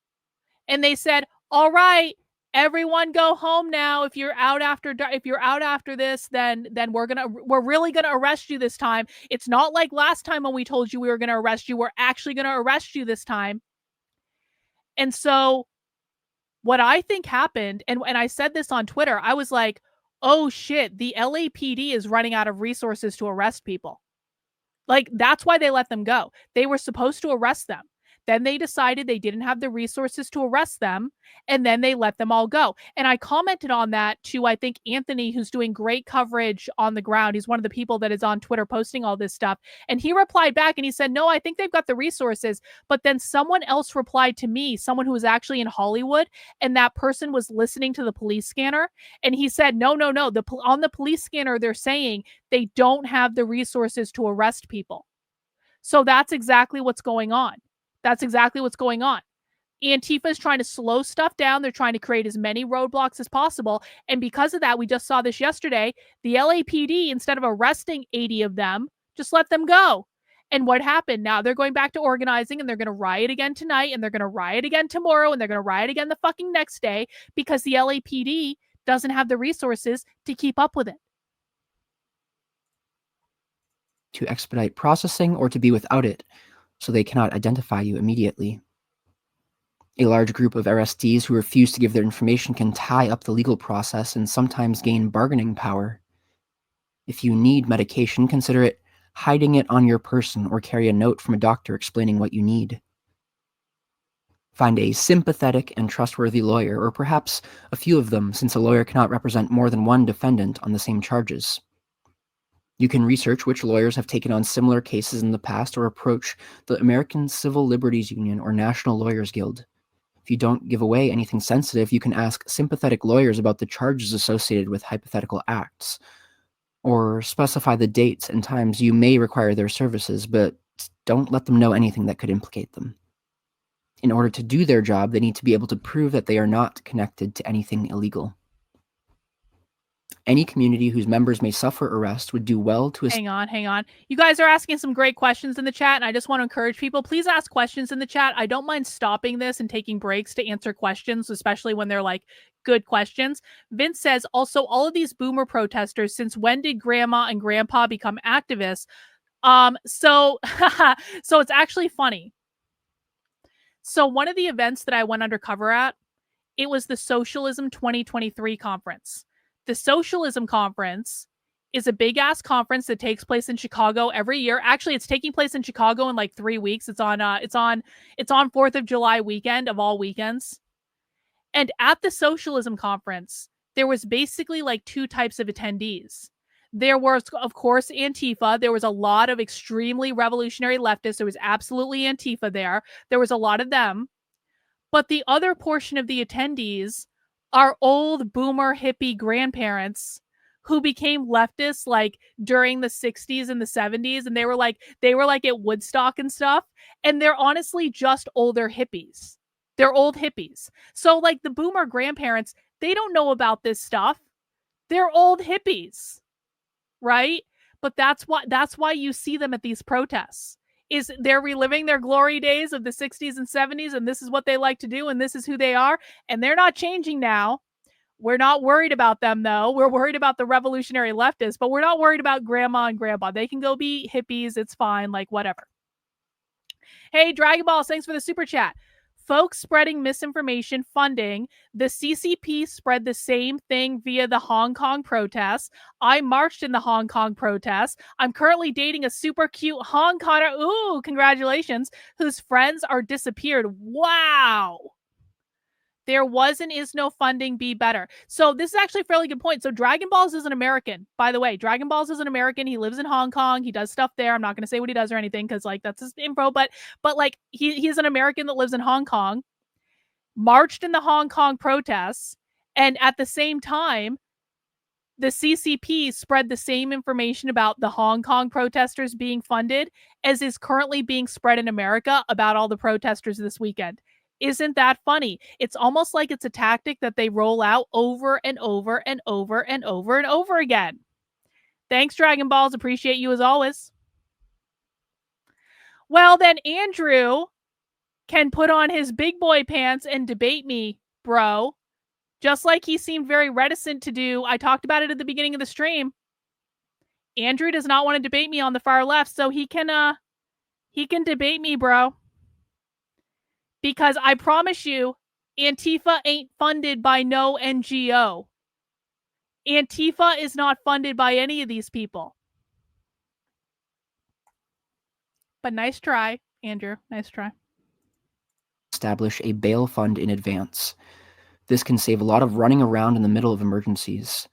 And they said, all right, everyone go home now. If you're out after this, then we're really gonna arrest you this time. It's not like last time when we told you we were gonna arrest you. We're actually gonna arrest you this time. And so what I think happened, and I said this on Twitter, I was like, oh shit, the LAPD is running out of resources to arrest people. Like, that's why they let them go. They were supposed to arrest them. Then they decided they didn't have the resources to arrest them, and then they let them all go. And I commented on that to, I think, Anthony, who's doing great coverage on the ground. He's one of the people that is on Twitter posting all this stuff. And he replied back and he said, no, I think they've got the resources. But then someone else replied to me, someone who was actually in Hollywood, and that person was listening to the police scanner. And he said, no. On the police scanner, they're saying they don't have the resources to arrest people. So that's exactly what's going on. Antifa is trying to slow stuff down. They're trying to create as many roadblocks as possible. And because of that, we just saw this yesterday, the LAPD, instead of arresting 80 of them, just let them go. And what happened? Now they're going back to organizing, and they're going to riot again tonight, and they're going to riot again tomorrow, and they're going to riot again the fucking next day because the LAPD doesn't have the resources to keep up with it. To expedite processing or to be without it, so they cannot identify you immediately. A large group of arrestees who refuse to give their information can tie up the legal process and sometimes gain bargaining power. If you need medication, consider it hiding it on your person or carry a note from a doctor explaining what you need. Find a sympathetic and trustworthy lawyer, or perhaps a few of them, since a lawyer cannot represent more than one defendant on the same charges. You can research which lawyers have taken on similar cases in the past or approach the American Civil Liberties Union or National Lawyers Guild. If you don't give away anything sensitive, you can ask sympathetic lawyers about the charges associated with hypothetical acts, or specify the dates and times you may require their services, but don't let them know anything that could implicate them. In order to do their job, they need to be able to prove that they are not connected to anything illegal. Any community whose members may suffer arrest would do well to... Hang on. You guys are asking some great questions in the chat, and I just want to encourage people, please ask questions in the chat. I don't mind stopping this and taking breaks to answer questions, especially when they're like good questions. Vince says, also, all of these boomer protesters, since when did grandma and grandpa become activists? So it's actually funny. So one of the events that I went undercover at, it was the Socialism 2023 conference. The Socialism Conference is a big ass conference that takes place in Chicago every year. Actually, it's taking place in Chicago in like 3 weeks. It's on 4th of July weekend of all weekends. And at the Socialism Conference, there was basically like two types of attendees. There was, of course, Antifa. There was a lot of extremely revolutionary leftists. There was absolutely Antifa there. There was a lot of them. But the other portion of the attendees are old boomer hippie grandparents who became leftists like during the 60s and the 70s, and they were like at Woodstock and stuff, and they're honestly just older hippies. They're old hippies. So like the boomer grandparents, they don't know about this stuff. They're old hippies, right? But that's why you see them at these protests. Is they're reliving their glory days of the 60s and 70s, and this is what they like to do, and this is who they are, and they're not changing now. We're not worried about them, though. We're worried about the revolutionary leftists, but we're not worried about grandma and grandpa. They can go be hippies. It's fine, like whatever. Hey, Dragon Balls, thanks for the super chat. Folks spreading misinformation funding. The CCP spread the same thing via the Hong Kong protests. I marched in the Hong Kong protests. I'm currently dating a super cute Hong Konger. Ooh, congratulations. Whose friends are disappeared. Wow. There was and is no funding. Be better. So this is actually a fairly good point. So Dragon Balls is an American, by the way. Dragon Balls is an American. He lives in Hong Kong. He does stuff there. I'm not going to say what he does or anything because like that's his info. But like he's an American that lives in Hong Kong, marched in the Hong Kong protests, and at the same time, the CCP spread the same information about the Hong Kong protesters being funded as is currently being spread in America about all the protesters this weekend. Isn't that funny? It's almost like it's a tactic that they roll out over and over and over and over and over again. Thanks, Dragon Balls. Appreciate you as always. Well, then Andrew can put on his big boy pants and debate me, bro. Just like he seemed very reticent to do. I talked about it at the beginning of the stream. Andrew does not want to debate me on the far left, so he can debate me, bro. Because I promise you, Antifa ain't funded by no NGO. Antifa is not funded by any of these people. But nice try, Andrew. Nice try. Establish a bail fund in advance. This can save a lot of running around in the middle of emergencies.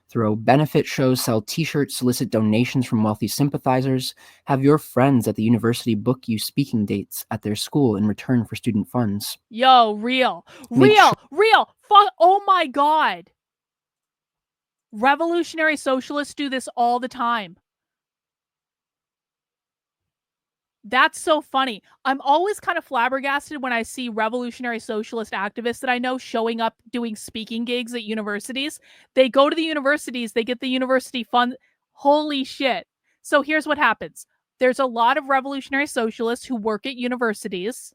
Throw benefit shows, sell t-shirts, solicit donations from wealthy sympathizers, have your friends at the university book you speaking dates at their school in return for student funds. Yo, real. Fuck, oh my God. Revolutionary socialists do this all the time. That's so funny. I'm always kind of flabbergasted when I see revolutionary socialist activists that I know showing up doing speaking gigs at universities. They go to the universities, they get the university fund. Holy shit. So here's what happens. There's a lot of revolutionary socialists who work at universities.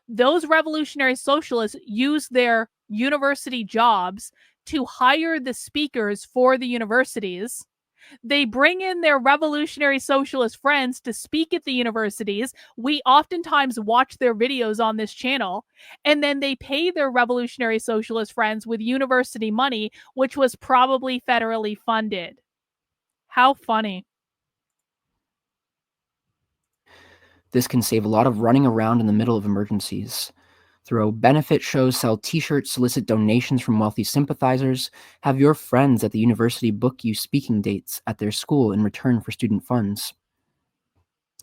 Those revolutionary socialists use their university jobs to hire the speakers for the universities. They bring in their revolutionary socialist friends to speak at the universities. We oftentimes watch their videos on this channel, and then they pay their revolutionary socialist friends with university money, which was probably federally funded. How funny. This can save a lot of running around in the middle of emergencies. Throw benefit shows, sell t-shirts, solicit donations from wealthy sympathizers, have your friends at the university book you speaking dates at their school in return for student funds.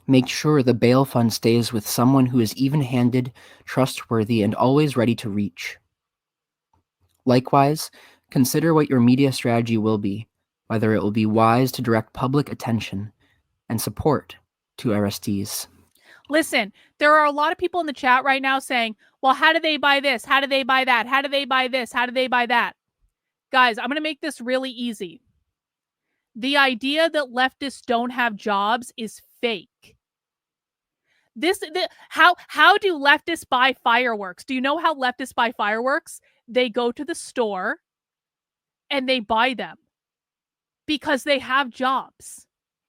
Make sure the bail fund stays with someone who is even-handed, trustworthy, and always ready to reach. Likewise, consider what your media strategy will be, whether it will be wise to direct public attention and support to arrestees. Listen, there are a lot of people in the chat right now saying, well, how do they buy this? How do they buy that? How do they buy this? How do they buy that? Guys, I'm going to make this really easy. The idea that leftists don't have jobs is fake. How do leftists buy fireworks? Do you know how leftists buy fireworks? They go to the store and they buy them because they have jobs.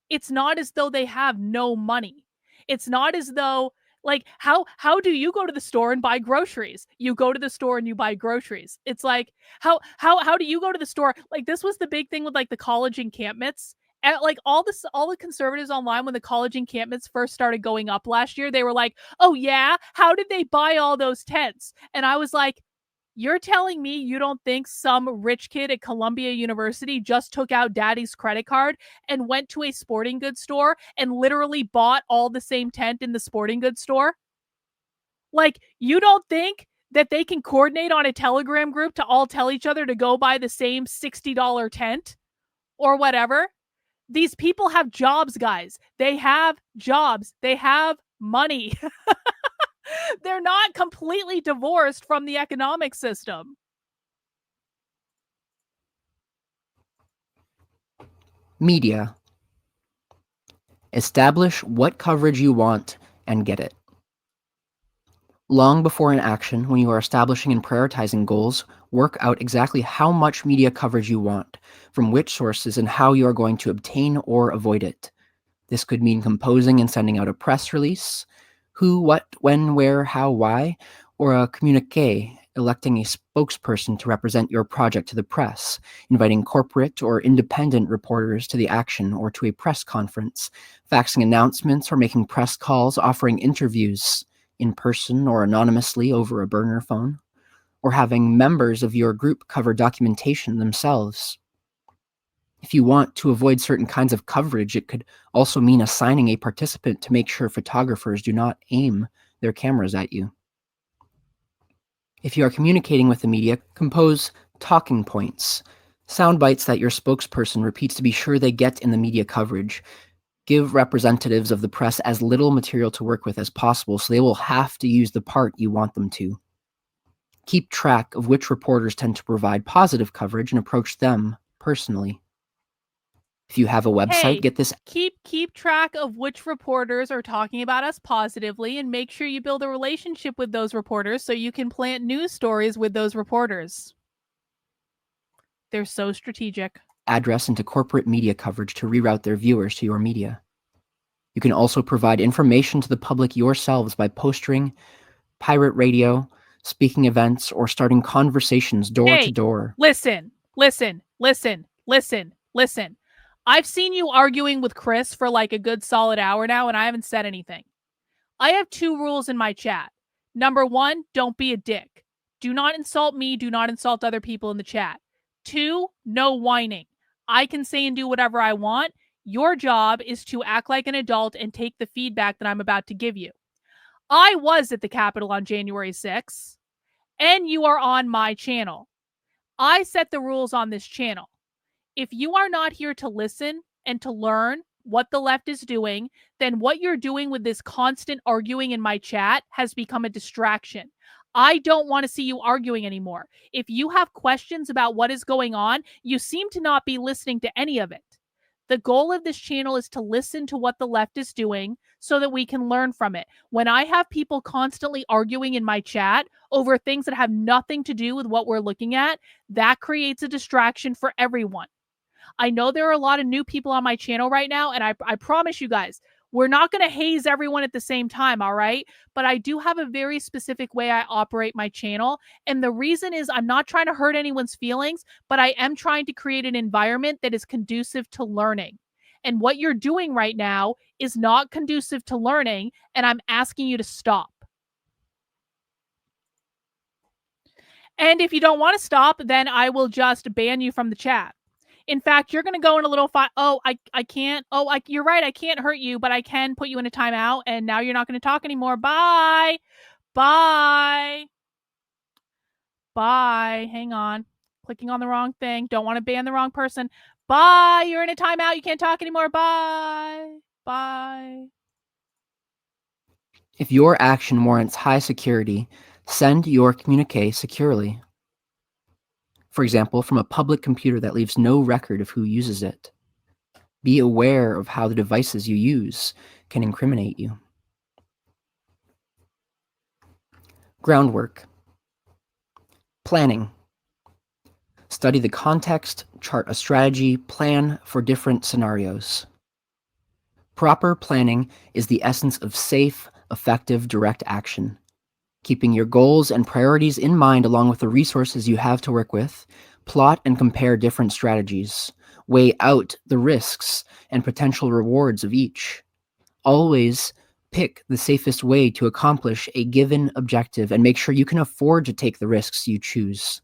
It's not as though they have no money. It's not as though, like, how do you go to the store and buy groceries? You go to the store and you buy groceries. It's like, how do you go to the store? Like, this was the big thing with like the college encampments. And like all the conservatives online, when the college encampments first started going up last year, they were like, oh yeah, how did they buy all those tents? And I was like, You're telling me you don't think some rich kid at Columbia University just took out daddy's credit card and went to a sporting goods store and literally bought all the same tent in the sporting goods store? Like, you don't think that they can coordinate on a Telegram group to all tell each other to go buy the same $60 tent or whatever? These people have jobs, guys. They have jobs. They have money. They're not completely divorced from the economic system. Media. Establish what coverage you want and get it. Long before an action, when you are establishing and prioritizing goals, work out exactly how much media coverage you want, from which sources, and how you are going to obtain or avoid it. This could mean composing and sending out a press release, who, what, when, where, how, why, or a communique, electing a spokesperson to represent your project to the press, inviting corporate or independent reporters to the action or to a press conference, faxing announcements or making press calls, offering interviews in person or anonymously over a burner phone, or having members of your group cover documentation themselves. If you want to avoid certain kinds of coverage, it could also mean assigning a participant to make sure photographers do not aim their cameras at you. If you are communicating with the media, compose talking points, sound bites that your spokesperson repeats to be sure they get in the media coverage. Give representatives of the press as little material to work with as possible, so they will have to use the part you want them to. Keep track of which reporters tend to provide positive coverage and approach them personally. If you have a website, get this. Keep track of which reporters are talking about us positively, and make sure you build a relationship with those reporters so you can plant news stories with those reporters. They're so strategic. Address into corporate media coverage to reroute their viewers to your media. You can also provide information to the public yourselves by posting, pirate radio, speaking events, or starting conversations door to door. Listen. I've seen you arguing with Chris for like a good solid hour now, and I haven't said anything. I have 2 rules in my chat. Number 1, don't be a dick. Do not insult me. Do not insult other people in the chat. 2, no whining. I can say and do whatever I want. Your job is to act like an adult and take the feedback that I'm about to give you. I was at the Capitol on January 6th, and you are on my channel. I set the rules on this channel. If you are not here to listen and to learn what the left is doing, then what you're doing with this constant arguing in my chat has become a distraction. I don't want to see you arguing anymore. If you have questions about what is going on, you seem to not be listening to any of it. The goal of this channel is to listen to what the left is doing so that we can learn from it. When I have people constantly arguing in my chat over things that have nothing to do with what we're looking at, that creates a distraction for everyone. I know there are a lot of new people on my channel right now, and I promise you guys, we're not going to haze everyone at the same time, all right? But I do have a very specific way I operate my channel, and the reason is I'm not trying to hurt anyone's feelings, but I am trying to create an environment that is conducive to learning. And what you're doing right now is not conducive to learning, and I'm asking you to stop. And if you don't want to stop, then I will just ban you from the chat. In fact, you're going to go in a little I can't. You're right. I can't hurt you, but I can put you in a timeout, and now you're not going to talk anymore. Bye. Bye. Bye. Hang on. Clicking on the wrong thing. Don't want to ban the wrong person. Bye. You're in a timeout. You can't talk anymore. Bye. Bye. If your action warrants high security, send your communique securely. For example, from a public computer that leaves no record of who uses it. Be aware of how the devices you use can incriminate you. Groundwork. Planning. Study the context, chart a strategy, plan for different scenarios. Proper planning is the essence of safe, effective, direct action. Keeping your goals and priorities in mind along with the resources you have to work with, plot and compare different strategies. Weigh out the risks and potential rewards of each. Always pick the safest way to accomplish a given objective and make sure you can afford to take the risks you choose.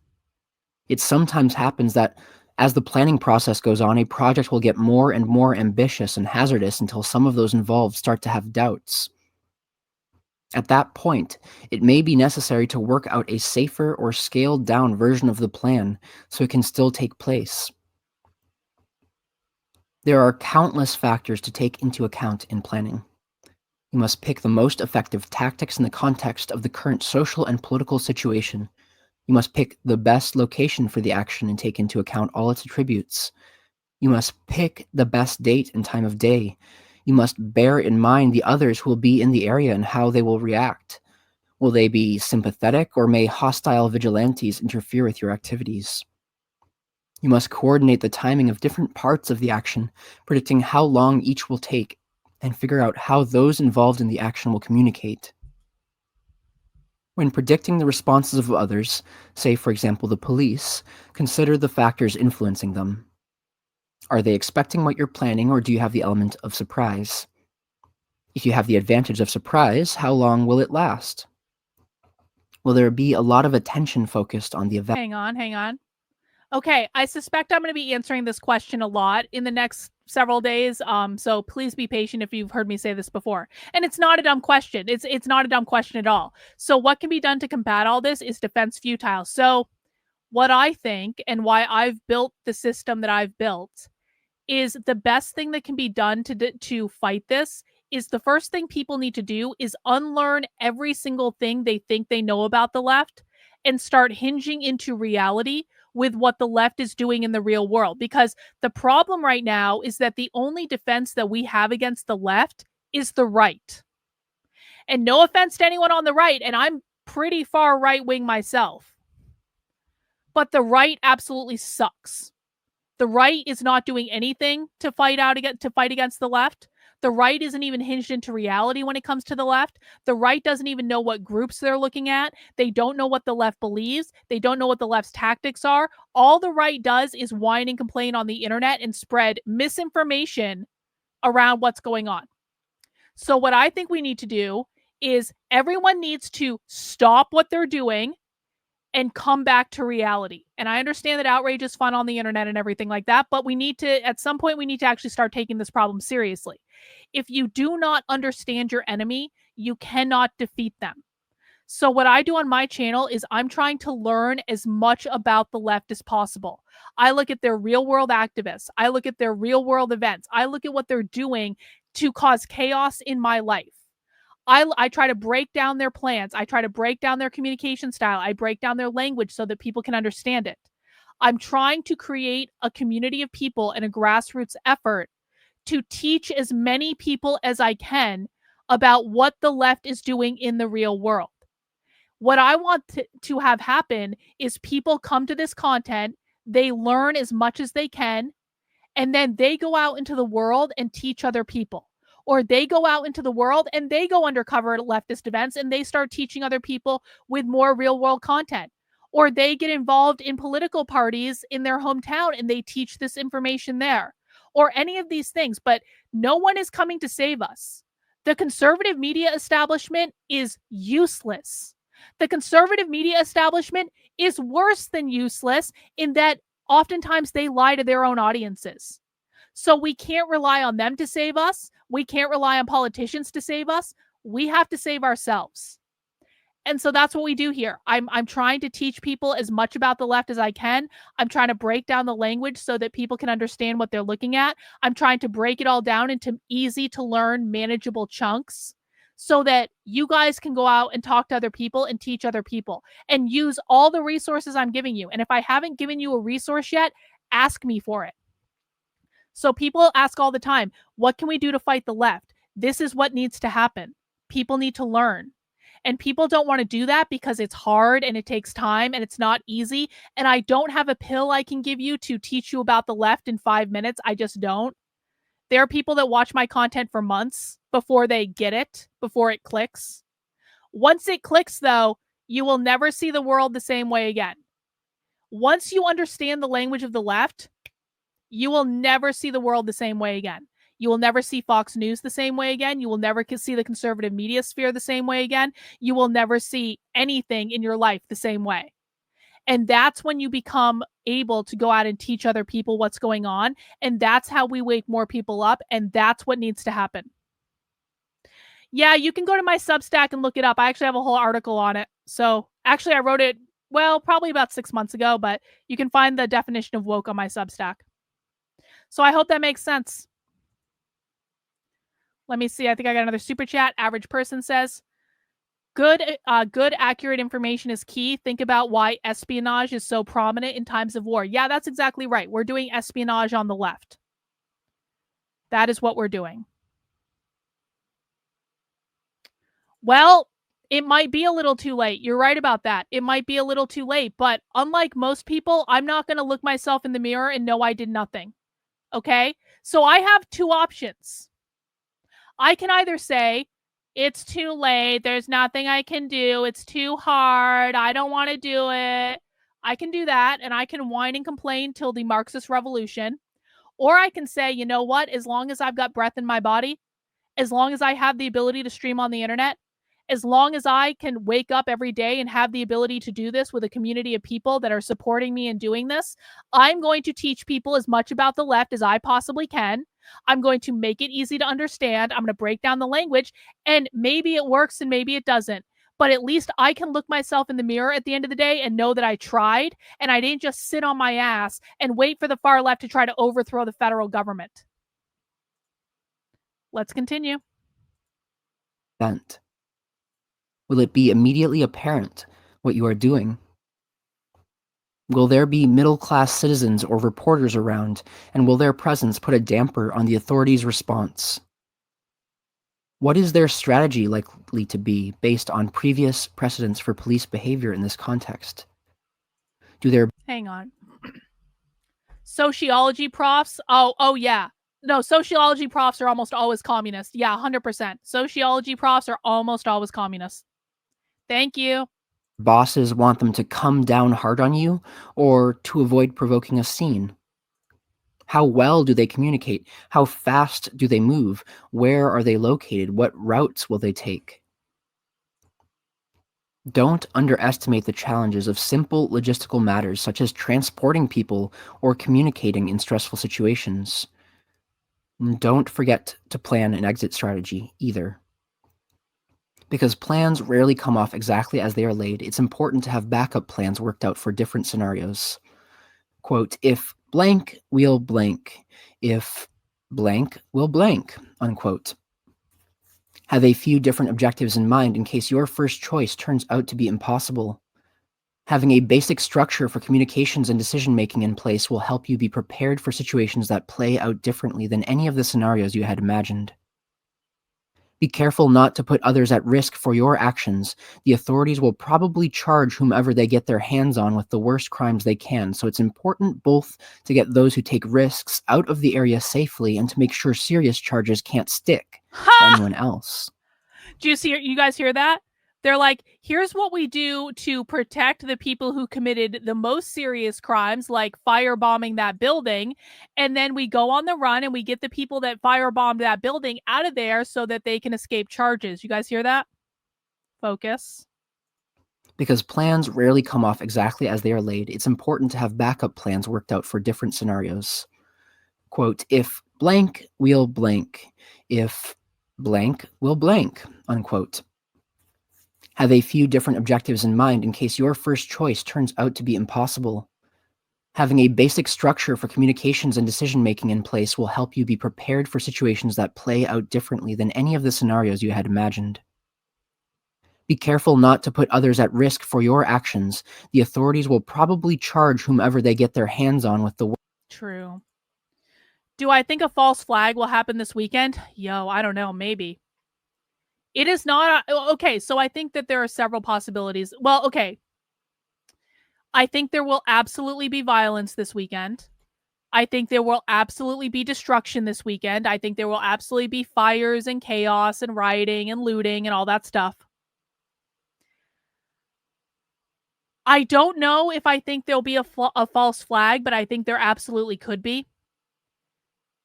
It sometimes happens that as the planning process goes on, a project will get more and more ambitious and hazardous until some of those involved start to have doubts. At that point, it may be necessary to work out a safer or scaled down version of the plan so it can still take place. There are countless factors to take into account in planning. You must pick the most effective tactics in the context of the current social and political situation. You must pick the best location for the action and take into account all its attributes. You must pick the best date and time of day. You must bear in mind the others who will be in the area and how they will react. Will they be sympathetic, or may hostile vigilantes interfere with your activities? You must coordinate the timing of different parts of the action, predicting how long each will take, and figure out how those involved in the action will communicate. When predicting the responses of others, say for example the police, consider the factors influencing them. Are they expecting what you're planning, or do you have the element of surprise? If you have the advantage of surprise, how long will it last? Will there be a lot of attention focused on the event? Hang on. Okay, I suspect I'm going to be answering this question a lot in the next several days. So please be patient if you've heard me say this before. And it's not a dumb question. It's not a dumb question at all. So what can be done to combat all this is defense futile. So what I think and why I've built the system that I've built is the best thing that can be done to fight this is the first thing people need to do is unlearn every single thing they think they know about the left and start hinging into reality with what the left is doing in the real world. Because the problem right now is that the only defense that we have against the left is the right. And no offense to anyone on the right, and I'm pretty far right wing myself, but the right absolutely sucks. The right is not doing anything to fight against the left. The right isn't even hinged into reality when it comes to the left. The right doesn't even know what groups they're looking at. They don't know what the left believes. They don't know what the left's tactics are. All the right does is whine and complain on the internet and spread misinformation around what's going on. So what I think we need to do is everyone needs to stop what they're doing and come back to reality. And I understand that outrage is fun on the internet and everything like that, but we need to, at some point, we need to actually start taking this problem seriously. If you do not understand your enemy, you cannot defeat them. So what I do on my channel is I'm trying to learn as much about the left as possible. I look at their real world activists. I look at their real world events. I look at what they're doing to cause chaos in my life. I try to break down their plans. I try to break down their communication style. I break down their language so that people can understand it. I'm trying to create a community of people and a grassroots effort to teach as many people as I can about what the left is doing in the real world. What I want to have happen is people come to this content, they learn as much as they can, and then they go out into the world and teach other people. Or they go out into the world and they go undercover at leftist events and they start teaching other people with more real world content. Or they get involved in political parties in their hometown and they teach this information there. Or any of these things. But no one is coming to save us. The conservative media establishment is useless. The conservative media establishment is worse than useless in that oftentimes they lie to their own audiences. So we can't rely on them to save us. We can't rely on politicians to save us. We have to save ourselves. And so that's what we do here. I'm trying to teach people as much about the left as I can. I'm trying to break down the language so that people can understand what they're looking at. I'm trying to break it all down into easy to learn, manageable chunks so that you guys can go out and talk to other people and teach other people and use all the resources I'm giving you. And if I haven't given you a resource yet, ask me for it. So people ask all the time, what can we do to fight the left? This is what needs to happen. People need to learn. And people don't want to do that because it's hard and it takes time and it's not easy. And I don't have a pill I can give you to teach you about the left in 5 minutes. I just don't. There are people that watch my content for months before they get it, before it clicks. Once it clicks, though, you will never see the world the same way again. Once you understand the language of the left, you will never see the world the same way again. You will never see Fox News the same way again. You will never see the conservative media sphere the same way again. You will never see anything in your life the same way. And that's when you become able to go out and teach other people what's going on. And that's how we wake more people up. And that's what needs to happen. Yeah, you can go to my Substack and look it up. I actually have a whole article on it. So actually, I wrote it, well, probably about 6 months ago, but you can find the definition of woke on my Substack. So I hope that makes sense. Let me see. I think I got another super chat. Average person says, good, accurate information is key. Think about why espionage is so prominent in times of war. Yeah, that's exactly right. We're doing espionage on the left. That is what we're doing. Well, it might be a little too late. You're right about that. It might be a little too late. But unlike most people, I'm not going to look myself in the mirror and know I did nothing. Okay? So I have two options. I can either say, it's too late. There's nothing I can do. It's too hard. I don't want to do it. I can do that, and I can whine and complain till the Marxist revolution. Or I can say, you know what? As long as I've got breath in my body, as long as I have the ability to stream on the internet, as long as I can wake up every day and have the ability to do this with a community of people that are supporting me in doing this, I'm going to teach people as much about the left as I possibly can. I'm going to make it easy to understand. I'm going to break down the language, and maybe it works and maybe it doesn't. But at least I can look myself in the mirror at the end of the day and know that I tried and I didn't just sit on my ass and wait for the far left to try to overthrow the federal government. Let's continue. Will it be immediately apparent what you are doing? Will there be middle-class citizens or reporters around, and will their presence put a damper on the authorities' response? What is their strategy likely to be based on previous precedents for police behavior in this context? Hang on. Sociology profs? Oh yeah. No, sociology profs are almost always communist. Yeah, 100%. Sociology profs are almost always communist. Thank you. Bosses want them to come down hard on you or to avoid provoking a scene? How well do they communicate? How fast do they move? Where are they located? What routes will they take? Don't underestimate the challenges of simple logistical matters such as transporting people or communicating in stressful situations. Don't forget to plan an exit strategy either. Because plans rarely come off exactly as they are laid, it's important to have backup plans worked out for different scenarios. Quote, if blank will blank, if blank will blank, unquote. Have a few different objectives in mind in case your first choice turns out to be impossible. Having a basic structure for communications and decision-making in place will help you be prepared for situations that play out differently than any of the scenarios you had imagined. Be careful not to put others at risk for your actions. The authorities will probably charge whomever they get their hands on with the worst crimes they can, so it's important both to get those who take risks out of the area safely and to make sure serious charges can't stick to anyone else. Do you guys hear that? They're like, here's what we do to protect the people who committed the most serious crimes, like firebombing that building. And then we go on the run and we get the people that firebombed that building out of there so that they can escape charges. You guys hear that? Focus. Because plans rarely come off exactly as they are laid, it's important to have backup plans worked out for different scenarios. Quote, if blank will blank, if blank will blank, unquote. Have a few different objectives in mind in case your first choice turns out to be impossible. Having a basic structure for communications and decision-making in place will help you be prepared for situations that play out differently than any of the scenarios you had imagined. Be careful not to put others at risk for your actions. The authorities will probably charge whomever they get their hands on with the... True. Do I think a false flag will happen this weekend? Yo, I don't know. Maybe. It is not okay, so I think that there are several possibilities. Well, okay. I think there will absolutely be violence this weekend. I think there will absolutely be destruction this weekend. I think there will absolutely be fires and chaos and rioting and looting and all that stuff. I don't know if I think there'll be a false flag, but I think there absolutely could be.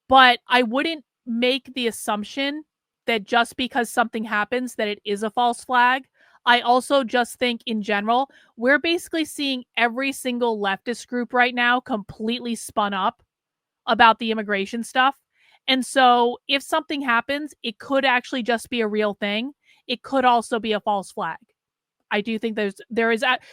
But I wouldn't make the assumption that just because something happens that it is a false flag. I also just think in general, we're basically seeing every single leftist group right now completely spun up about the immigration stuff. And so if something happens, it could actually just be a real thing. It could also be a false flag. I do think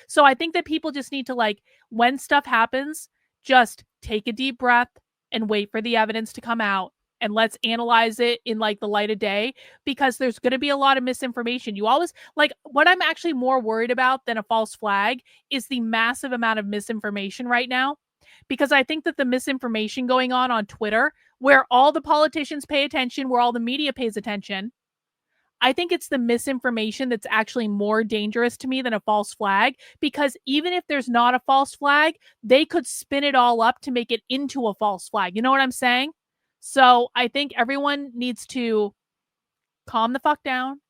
so I think that people just need to, like, when stuff happens, just take a deep breath and wait for the evidence to come out, and let's analyze it in, like, the light of day, because there's going to be a lot of misinformation. You always, like, what I'm actually more worried about than a false flag is the massive amount of misinformation right now, because I think that the misinformation going on Twitter, where all the politicians pay attention, where all the media pays attention, I think it's the misinformation that's actually more dangerous to me than a false flag, because even if there's not a false flag, they could spin it all up to make it into a false flag. You know what I'm saying? So I think everyone needs to calm the fuck down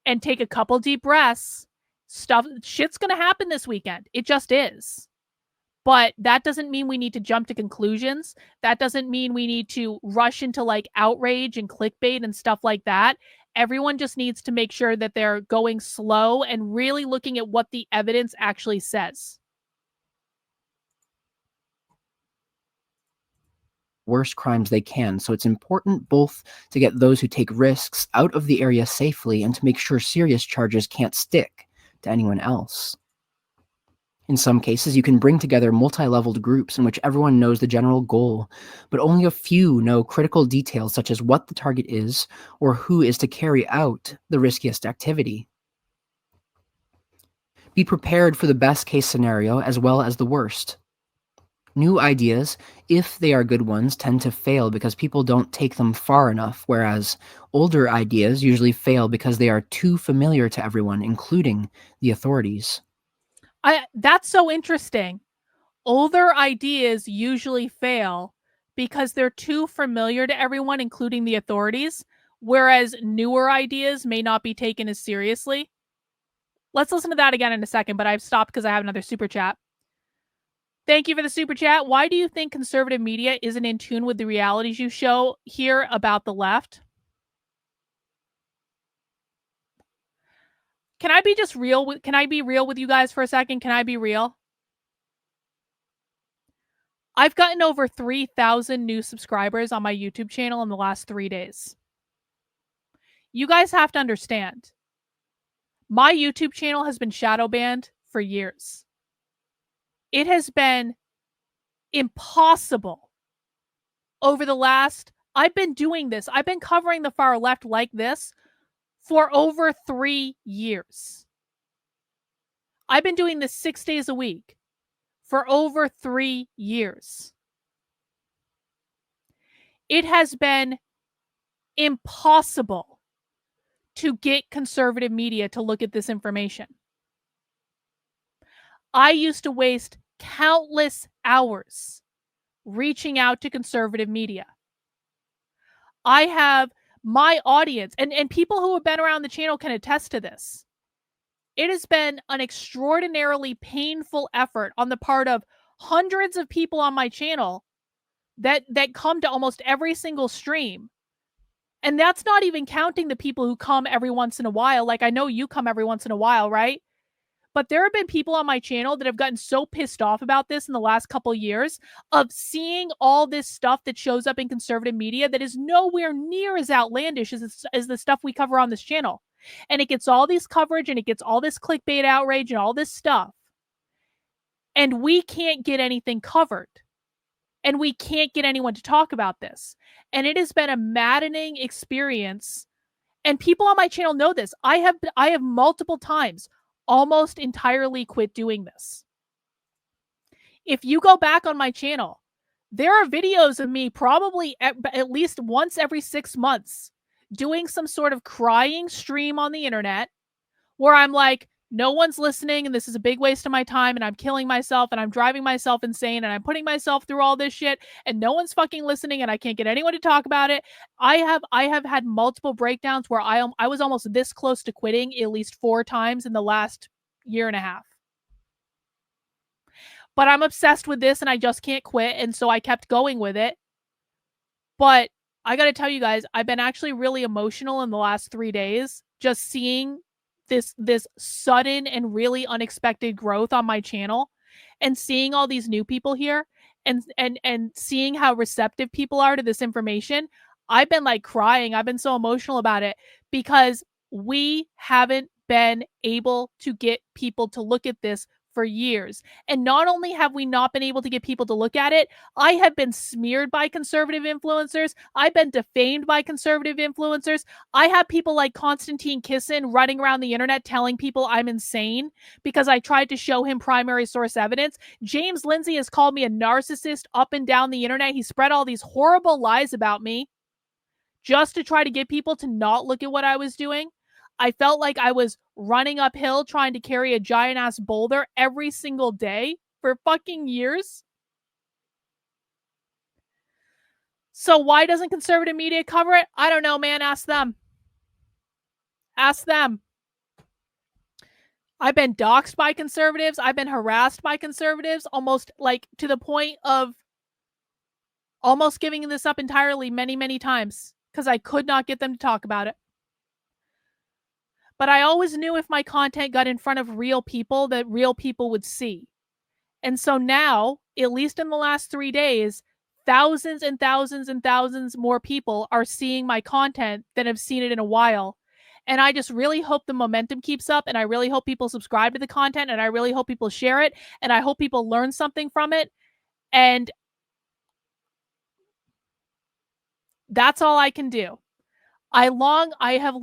and take a couple deep breaths. Shit's gonna happen this weekend. It just is. But that doesn't mean we need to jump to conclusions. That doesn't mean we need to rush into, like, outrage and clickbait and stuff like that. Everyone just needs to make sure that they're going slow and really looking at what the evidence actually says. Worst crimes they can. So it's important both to get those who take risks out of the area safely and to make sure serious charges can't stick to anyone else. In some cases, you can bring together multi-leveled groups in which everyone knows the general goal, but only a few know critical details such as what the target is or who is to carry out the riskiest activity. Be prepared for the best case scenario as well as the worst. New ideas, if they are good ones, tend to fail because people don't take them far enough, whereas older ideas usually fail because they are too familiar to everyone, including the authorities. That's so interesting. Older ideas usually fail because they're too familiar to everyone, including the authorities, whereas newer ideas may not be taken as seriously. Let's listen to that again in a second, but I've stopped because I have another super chat. Thank you for the super chat. Why do you think conservative media isn't in tune with the realities you show here about the left? Can I be real with you guys for a second? Can I be real? I've gotten over 3,000 new subscribers on my YouTube channel in the last 3 days. You guys have to understand. My YouTube channel has been shadow banned for years. It has been impossible I've been doing this. I've been covering the far left like this for over 3 years. I've been doing this 6 days a week for over 3 years. It has been impossible to get conservative media to look at this information. I used to waste countless hours reaching out to conservative media. I have my audience, and people who have been around the channel can attest to this. It has been an extraordinarily painful effort on the part of hundreds of people on my channel that come to almost every single stream. And that's not even counting the people who come every once in a while. Like, I know you come every once in a while, right? But there have been people on my channel that have gotten so pissed off about this in the last couple of years of seeing all this stuff that shows up in conservative media that is nowhere near as outlandish as the stuff we cover on this channel. And it gets all this coverage and it gets all this clickbait outrage and all this stuff. And we can't get anything covered. And we can't get anyone to talk about this. And it has been a maddening experience. And people on my channel know this. I have multiple times almost entirely quit doing this. If you go back on my channel, there are videos of me probably at least once every 6 months doing some sort of crying stream on the internet where I'm like, no one's listening and this is a big waste of my time and I'm killing myself and I'm driving myself insane and I'm putting myself through all this shit and no one's fucking listening and I can't get anyone to talk about it. I have had multiple breakdowns where I was almost this close to quitting at least 4 times in the last year and a half. But I'm obsessed with this and I just can't quit, and so I kept going with it. But I got to tell you guys, I've been actually really emotional in the last 3 days just seeing this sudden and really unexpected growth on my channel and seeing all these new people here and seeing how receptive people are to this information. I've been like crying. I've been so emotional about it because we haven't been able to get people to look at this for years. And not only have we not been able to get people to look at it, I have been smeared by conservative influencers. I've been defamed by conservative influencers. I have people like Konstantin Kisin running around the internet telling people I'm insane because I tried to show him primary source evidence. James Lindsay has called me a narcissist up and down the internet. He spread all these horrible lies about me just to try to get people to not look at what I was doing. I felt like I was running uphill trying to carry a giant ass boulder every single day for fucking years. So why doesn't conservative media cover it? I don't know, man. Ask them. Ask them. I've been doxxed by conservatives. I've been harassed by conservatives almost like to the point of almost giving this up entirely many, many times because I could not get them to talk about it. But I always knew if my content got in front of real people, that real people would see. And so now, at least in the last 3 days, thousands and thousands and thousands more people are seeing my content than have seen it in a while. And I just really hope the momentum keeps up, and I really hope people subscribe to the content, and I really hope people share it, and I hope people learn something from it. And that's all I can do. I have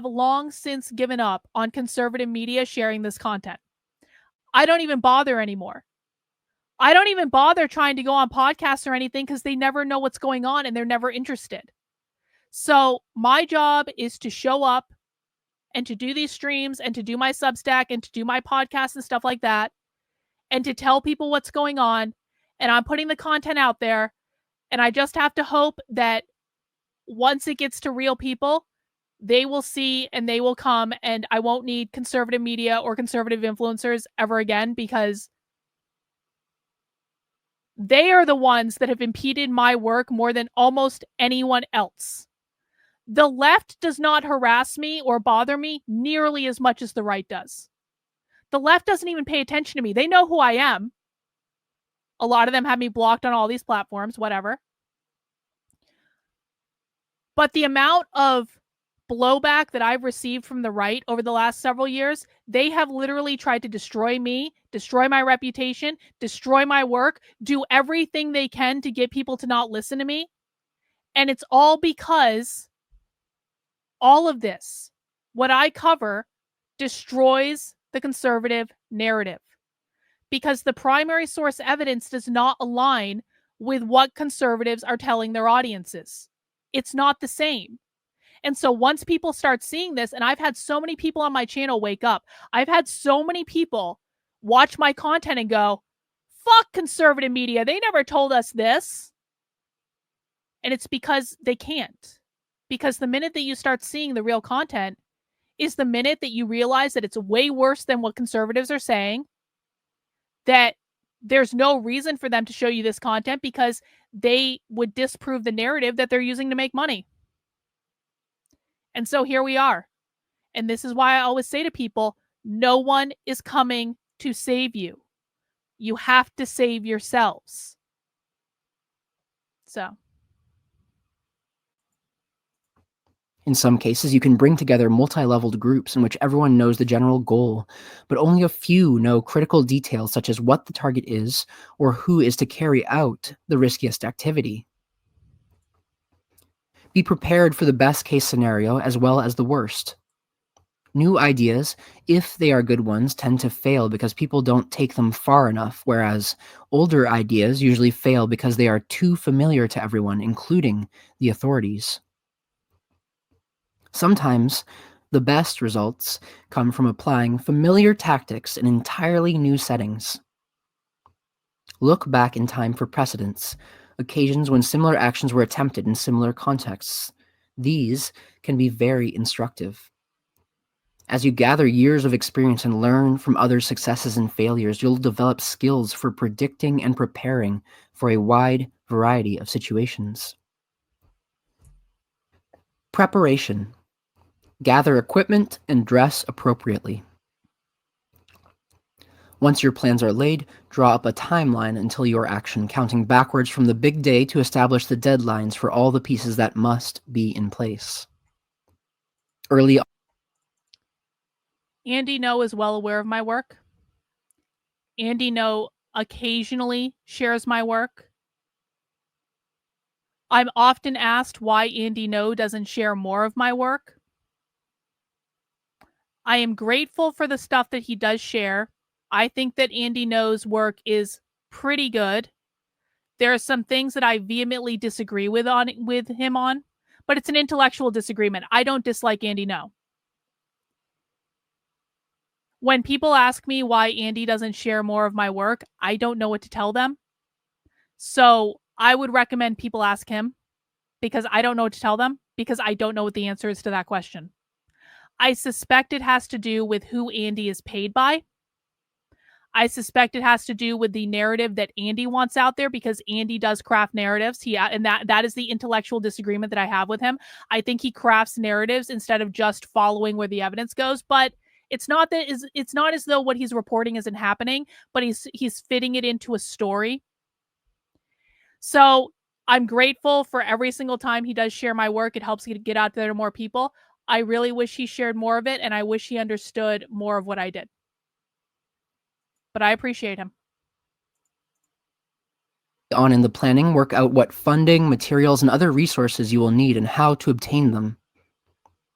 long since given up on conservative media sharing this content. I don't even bother anymore. I don't even bother trying to go on podcasts or anything because they never know what's going on and they're never interested. So my job is to show up and to do these streams and to do my Substack and to do my podcast and stuff like that and to tell people what's going on. And I'm putting the content out there. And I just have to hope that once it gets to real people, they will see and they will come, and I won't need conservative media or conservative influencers ever again because they are the ones that have impeded my work more than almost anyone else. The left does not harass me or bother me nearly as much as the right does. The left doesn't even pay attention to me. They know who I am. A lot of them have me blocked on all these platforms, whatever. But the amount of blowback that I've received from the right over the last several years, they have literally tried to destroy me, destroy my reputation, destroy my work, do everything they can to get people to not listen to me. And it's all because all of this, what I cover, destroys the conservative narrative because the primary source evidence does not align with what conservatives are telling their audiences. It's not the same. And so once people start seeing this, and I've had so many people on my channel wake up, I've had so many people watch my content and go, fuck conservative media. They never told us this. And it's because they can't. Because the minute that you start seeing the real content is the minute that you realize that it's way worse than what conservatives are saying, that there's no reason for them to show you this content because they would disprove the narrative that they're using to make money. And so here we are. And this is why I always say to people, no one is coming to save you. You have to save yourselves. So. In some cases, you can bring together multi-leveled groups in which everyone knows the general goal, but only a few know critical details such as what the target is or who is to carry out the riskiest activity. Be prepared for the best case scenario as well as the worst. New ideas, if they are good ones, tend to fail because people don't take them far enough, whereas older ideas usually fail because they are too familiar to everyone, including the authorities. Sometimes, the best results come from applying familiar tactics in entirely new settings. Look back in time for precedents, occasions when similar actions were attempted in similar contexts. These can be very instructive. As you gather years of experience and learn from others' successes and failures, you'll develop skills for predicting and preparing for a wide variety of situations. Preparation. Gather equipment and dress appropriately. Once your plans are laid, draw up a timeline until your action, counting backwards from the big day to establish the deadlines for all the pieces that must be in place. Andy No is well aware of my work. Andy No occasionally shares my work. I'm often asked why Andy No doesn't share more of my work. I am grateful for the stuff that he does share. I think that Andy No's work is pretty good. There are some things that I vehemently disagree with him on, but it's an intellectual disagreement. I don't dislike Andy No. When people ask me why Andy doesn't share more of my work, I don't know what to tell them. So I would recommend people ask him, because I don't know what to tell them, because I don't know what the answer is to that question. I suspect it has to do with who Andy is paid by. I suspect it has to do with the narrative that Andy wants out there, because Andy does craft narratives. And that is the intellectual disagreement that I have with him. I think he crafts narratives instead of just following where the evidence goes. But it's not as though what he's reporting isn't happening, but he's fitting it into a story. So I'm grateful for every single time he does share my work. It helps get out there to more people. I really wish he shared more of it, and I wish he understood more of what I did. But I appreciate him. On in the planning, work out what funding, materials, and other resources you will need and how to obtain them.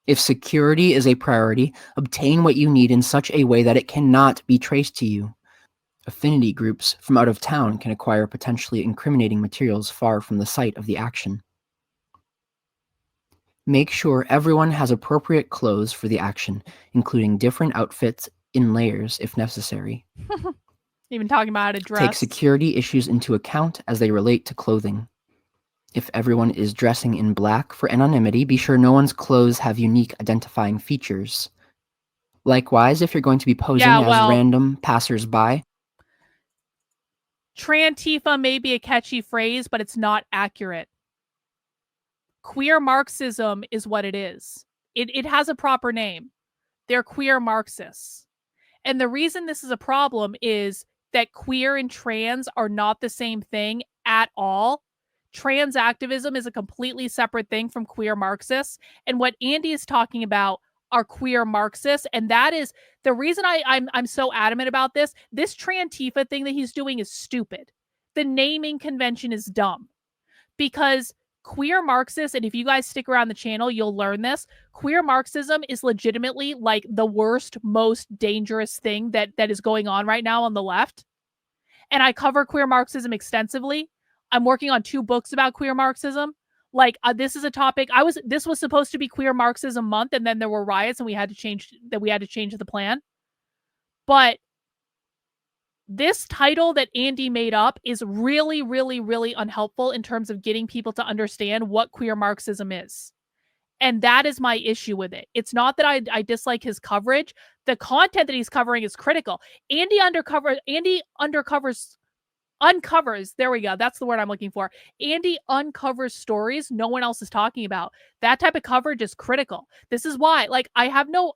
If security is a priority, obtain what you need in such a way that it cannot be traced to you. Affinity groups from out of town can acquire potentially incriminating materials far from the site of the action. Make sure everyone has appropriate clothes for the action, including different outfits in layers if necessary. Even talking about how to dress. Take security issues into account as they relate to clothing. If everyone is dressing in black for anonymity, be sure no one's clothes have unique identifying features. Likewise, if you're going to be posing as random passers-by. Trantifa may be a catchy phrase, but it's not accurate. Queer Marxism is what it is. It has a proper name. They're queer Marxists. And the reason this is a problem is that queer and trans are not the same thing at all. Trans activism is a completely separate thing from queer Marxists. And what Andy is talking about are queer Marxists. And that is the reason I'm so adamant about this. This Trantifa thing that he's doing is stupid. The naming convention is dumb. Because queer Marxists, and if you guys stick around the channel, you'll learn this. Queer Marxism is legitimately like the worst, most dangerous thing that is going on right now on the left. And I cover queer Marxism extensively. I'm working on 2 books about queer Marxism. Like this is a topic this was supposed to be Queer Marxism Month, and then there were riots, and we had to change the plan. But this title that Andy made up is really, really, really unhelpful in terms of getting people to understand what queer Marxism is. And that is my issue with it. It's not that I dislike his coverage. The content that he's covering is critical. Andy uncovers, there we go, that's the word I'm looking for. Andy uncovers stories no one else is talking about. That type of coverage is critical. This is why, like, I have no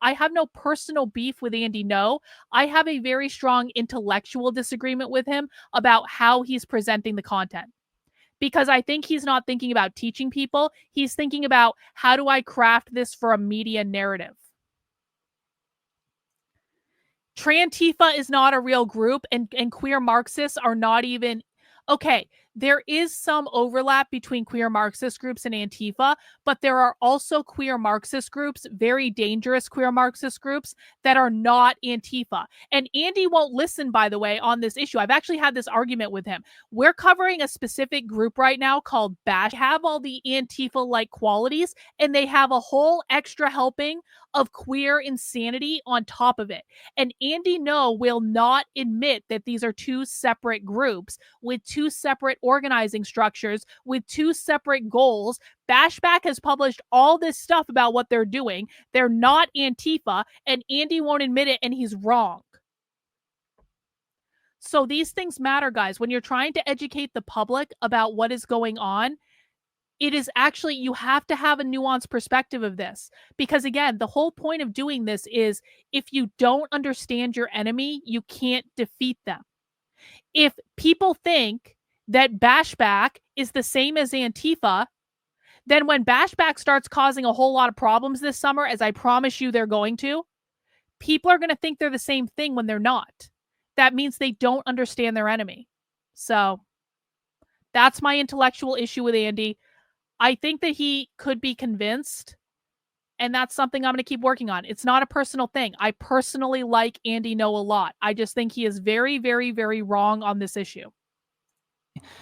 personal beef with Andy No. I have a very strong intellectual disagreement with him about how he's presenting the content. Because I think he's not thinking about teaching people. He's thinking about, how do I craft this for a media narrative? Trantifa is not a real group, and queer Marxists are not even... Okay, there is some overlap between queer Marxist groups and Antifa, but there are also queer Marxist groups, very dangerous queer Marxist groups, that are not Antifa. And Andy won't listen, by the way, on this issue. I've actually had this argument with him. We're covering a specific group right now called Bash. Have all the Antifa-like qualities, and they have a whole extra helping of queer insanity on top of it. And Andy No will not admit that these are 2 separate groups with 2 separate organizing structures with 2 separate goals. Bashback has published all this stuff about what they're doing. They're not Antifa, and Andy won't admit it, and he's wrong. So these things matter, guys. When you're trying to educate the public about what is going on, it is actually, you have to have a nuanced perspective of this, because again, the whole point of doing this is if you don't understand your enemy, you can't defeat them. If people think that bashback is the same as Antifa, then when bashback starts causing a whole lot of problems this summer, as I promise you they're going to, people are going to think they're the same thing when they're not. That means they don't understand their enemy. So that's my intellectual issue with Andy. I think that he could be convinced, and that's something I'm going to keep working on. It's not a personal thing. I personally like Andy Ngo a lot. I just think he is very, very, very wrong on this issue.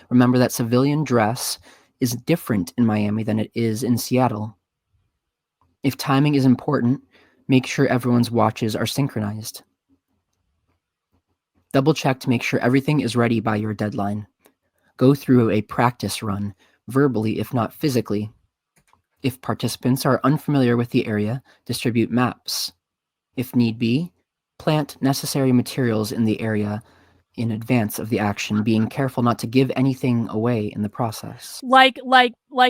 Remember that civilian dress is different in Miami than it is in Seattle. If timing is important, make sure everyone's watches are synchronized. Double check to make sure everything is ready by your deadline. Go through a practice run, verbally if not physically. If participants are unfamiliar with the area, distribute maps. If need be, plant necessary materials in the area in advance of the action, being careful not to give anything away in the process. Like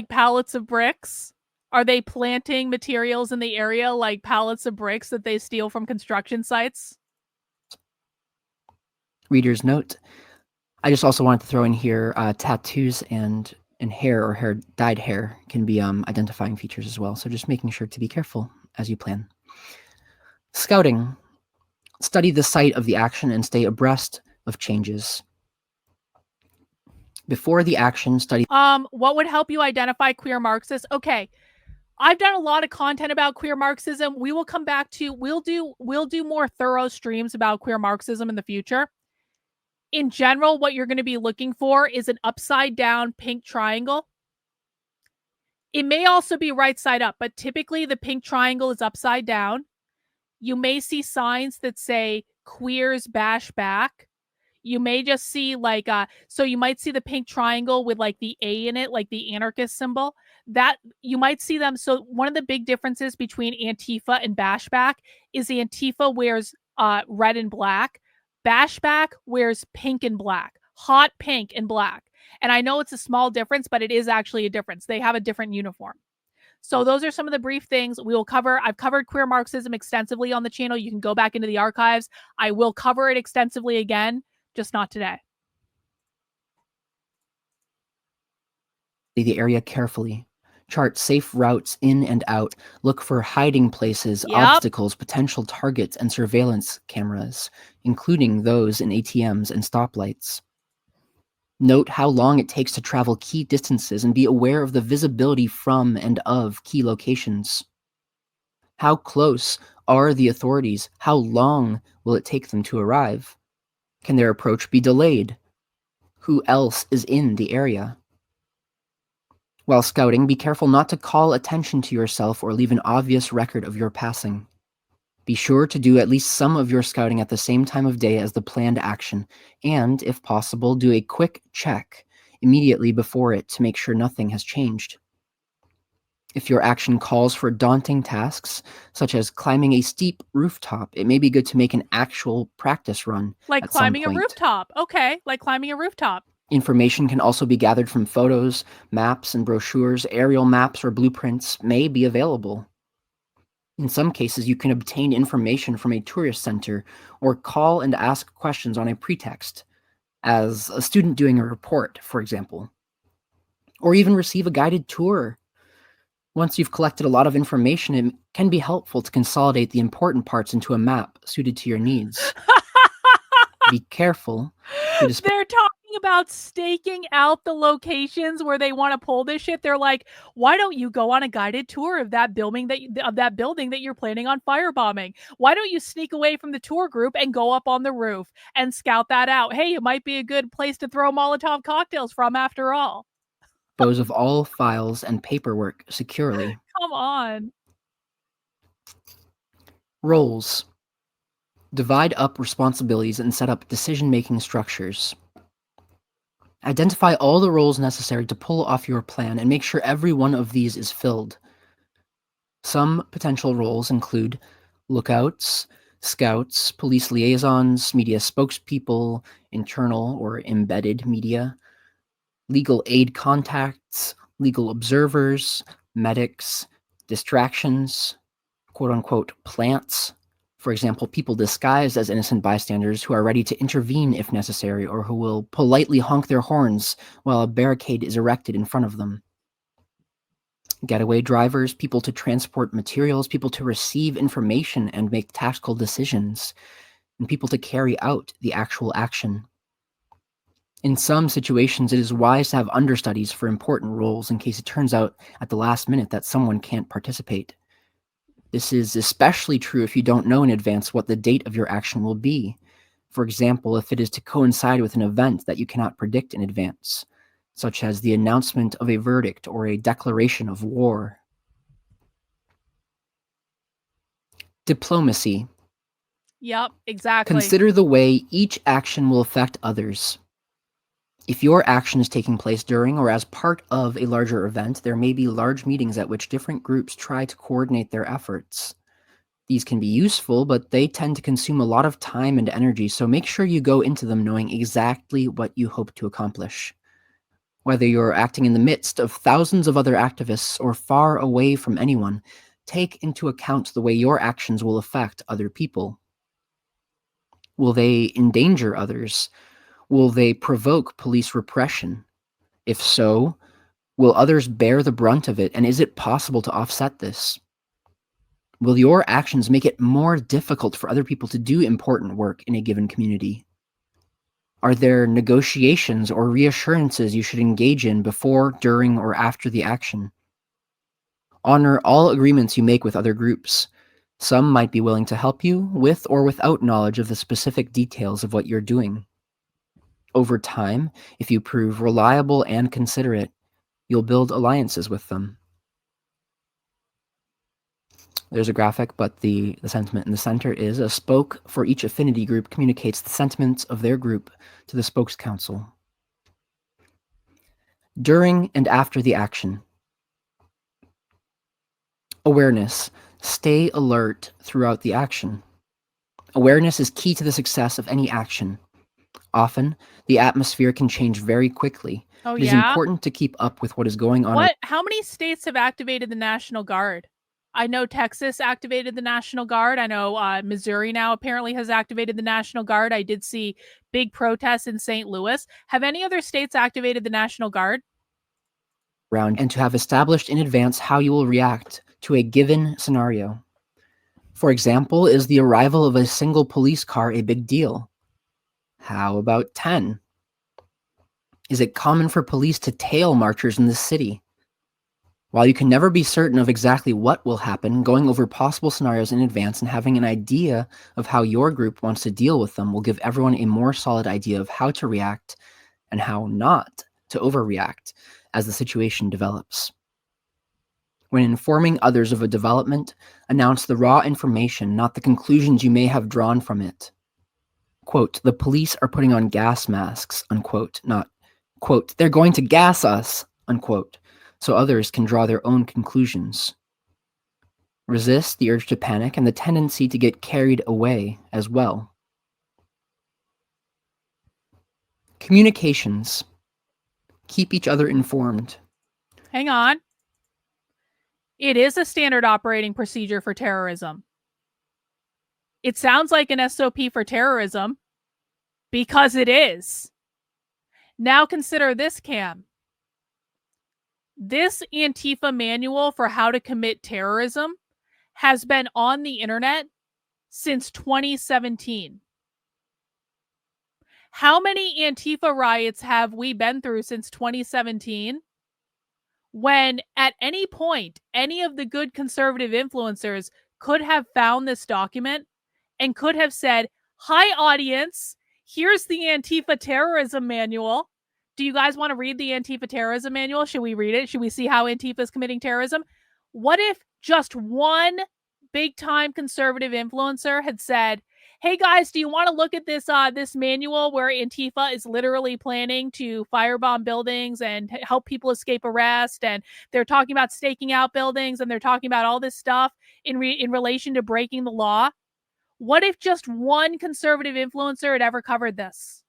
pallets of bricks? Are they planting materials in the area like pallets of bricks that they steal from construction sites? Reader's note. I just also wanted to throw in here tattoos and hair or dyed hair can be identifying features as well. So just making sure to be careful as you plan. Scouting. Study the site of the action and stay abreast of changes. Before the action, study. What would help you identify queer Marxists? Okay. I've done a lot of content about queer Marxism. We will come back to, we'll do more thorough streams about queer Marxism in the future. In general, what you're going to be looking for is an upside down pink triangle. It may also be right side up, but typically the pink triangle is upside down. You may see signs that say queers bash back. You may just see so you might see the pink triangle with like the A in it, like the anarchist symbol. That you might see them. So one of the big differences between Antifa and bashback is Antifa wears red and black. Bashback wears pink and black, hot pink and black. And I know it's a small difference, but it is actually a difference. They have a different uniform. So those are some of the brief things we will cover. I've covered queer Marxism extensively on the channel. You can go back into the archives. I will cover it extensively again, just not today. The area carefully. Chart safe routes in and out. Look for hiding places, obstacles, potential targets, and surveillance cameras, including those in ATMs and stoplights. Note how long it takes to travel key distances and be aware of the visibility from and of key locations. How close are the authorities? How long will it take them to arrive? Can their approach be delayed? Who else is in the area? While scouting, be careful not to call attention to yourself or leave an obvious record of your passing. Be sure to do at least some of your scouting at the same time of day as the planned action, and, if possible, do a quick check immediately before it to make sure nothing has changed. If your action calls for daunting tasks, such as climbing a steep rooftop, it may be good to make an actual practice run. Like climbing a rooftop. Okay, like climbing a rooftop. Information can also be gathered from photos, maps, and brochures. Aerial maps or blueprints may be available. In some cases, you can obtain information from a tourist center or call and ask questions on a pretext, as a student doing a report, for example, or even receive a guided tour. Once you've collected a lot of information, it can be helpful to consolidate the important parts into a map suited to your needs. Be careful. They're talking about staking out the locations where they want to pull this shit. They're like, why don't you go on a guided tour of that building that you're planning on firebombing? Why don't you sneak away from the tour group and go up on the roof and scout that out? Hey, it might be a good place to throw Molotov cocktails from after all. Dispose of all files and paperwork securely. Come on. Roles. Divide up responsibilities and set up decision-making structures. Identify all the roles necessary to pull off your plan and make sure every one of these is filled. Some potential roles include lookouts, scouts, police liaisons, media spokespeople, internal or embedded media, legal aid contacts, legal observers, medics, distractions, quote unquote, plants. For example, people disguised as innocent bystanders who are ready to intervene if necessary or who will politely honk their horns while a barricade is erected in front of them. Getaway drivers, people to transport materials, people to receive information and make tactical decisions, and people to carry out the actual action. In some situations, it is wise to have understudies for important roles in case it turns out at the last minute that someone can't participate. This is especially true if you don't know in advance what the date of your action will be. For example, if it is to coincide with an event that you cannot predict in advance, such as the announcement of a verdict or a declaration of war. Diplomacy. Yep, exactly. Consider the way each action will affect others. If your action is taking place during or as part of a larger event, there may be large meetings at which different groups try to coordinate their efforts. These can be useful, but they tend to consume a lot of time and energy, so make sure you go into them knowing exactly what you hope to accomplish. Whether you're acting in the midst of thousands of other activists or far away from anyone, take into account the way your actions will affect other people. Will they endanger others? Will they provoke police repression? If so, will others bear the brunt of it, and is it possible to offset this? Will your actions make it more difficult for other people to do important work in a given community? Are there negotiations or reassurances you should engage in before, during, or after the action? Honor all agreements you make with other groups. Some might be willing to help you, with or without knowledge of the specific details of what you're doing. Over time, if you prove reliable and considerate, you'll build alliances with them. There's a graphic, but the sentiment in the center is a spoke for each affinity group communicates the sentiments of their group to the spokes council. During and after the action. Awareness. Stay alert throughout the action. Awareness is key to the success of any action. Often, the atmosphere can change very quickly. Oh, It is important to keep up with what is going on. How many states have activated the National Guard? I know Texas activated the National Guard. I know Missouri now apparently has activated the National Guard. I did see big protests in St. Louis. Have any other states activated the National Guard? And to have established in advance how you will react to a given scenario. For example, is the arrival of a single police car a big deal? How about 10? Is it common for police to tail marchers in the city? While you can never be certain of exactly what will happen, going over possible scenarios in advance and having an idea of how your group wants to deal with them will give everyone a more solid idea of how to react and how not to overreact as the situation develops. When informing others of a development, announce the raw information, not the conclusions you may have drawn from it. Quote, the police are putting on gas masks, unquote, not, quote, they're going to gas us, unquote, so others can draw their own conclusions. Resist the urge to panic and the tendency to get carried away as well. Communications. Keep each other informed. Hang on. It is a standard operating procedure for terrorism. It sounds like an SOP for terrorism because it is. Now consider this, Cam. This Antifa manual for how to commit terrorism has been on the internet since 2017. How many Antifa riots have we been through since 2017? When at any point, any of the good conservative influencers could have found this document and could have said, hi, audience, here's the Antifa terrorism manual. Do you guys want to read the Antifa terrorism manual? Should we read it? Should we see how Antifa is committing terrorism? What if just one big time conservative influencer had said, hey guys, do you want to look at this manual where Antifa is literally planning to firebomb buildings and help people escape arrest, and they're talking about staking out buildings, and they're talking about all this stuff in relation to breaking the law? What if just one conservative influencer had ever covered this?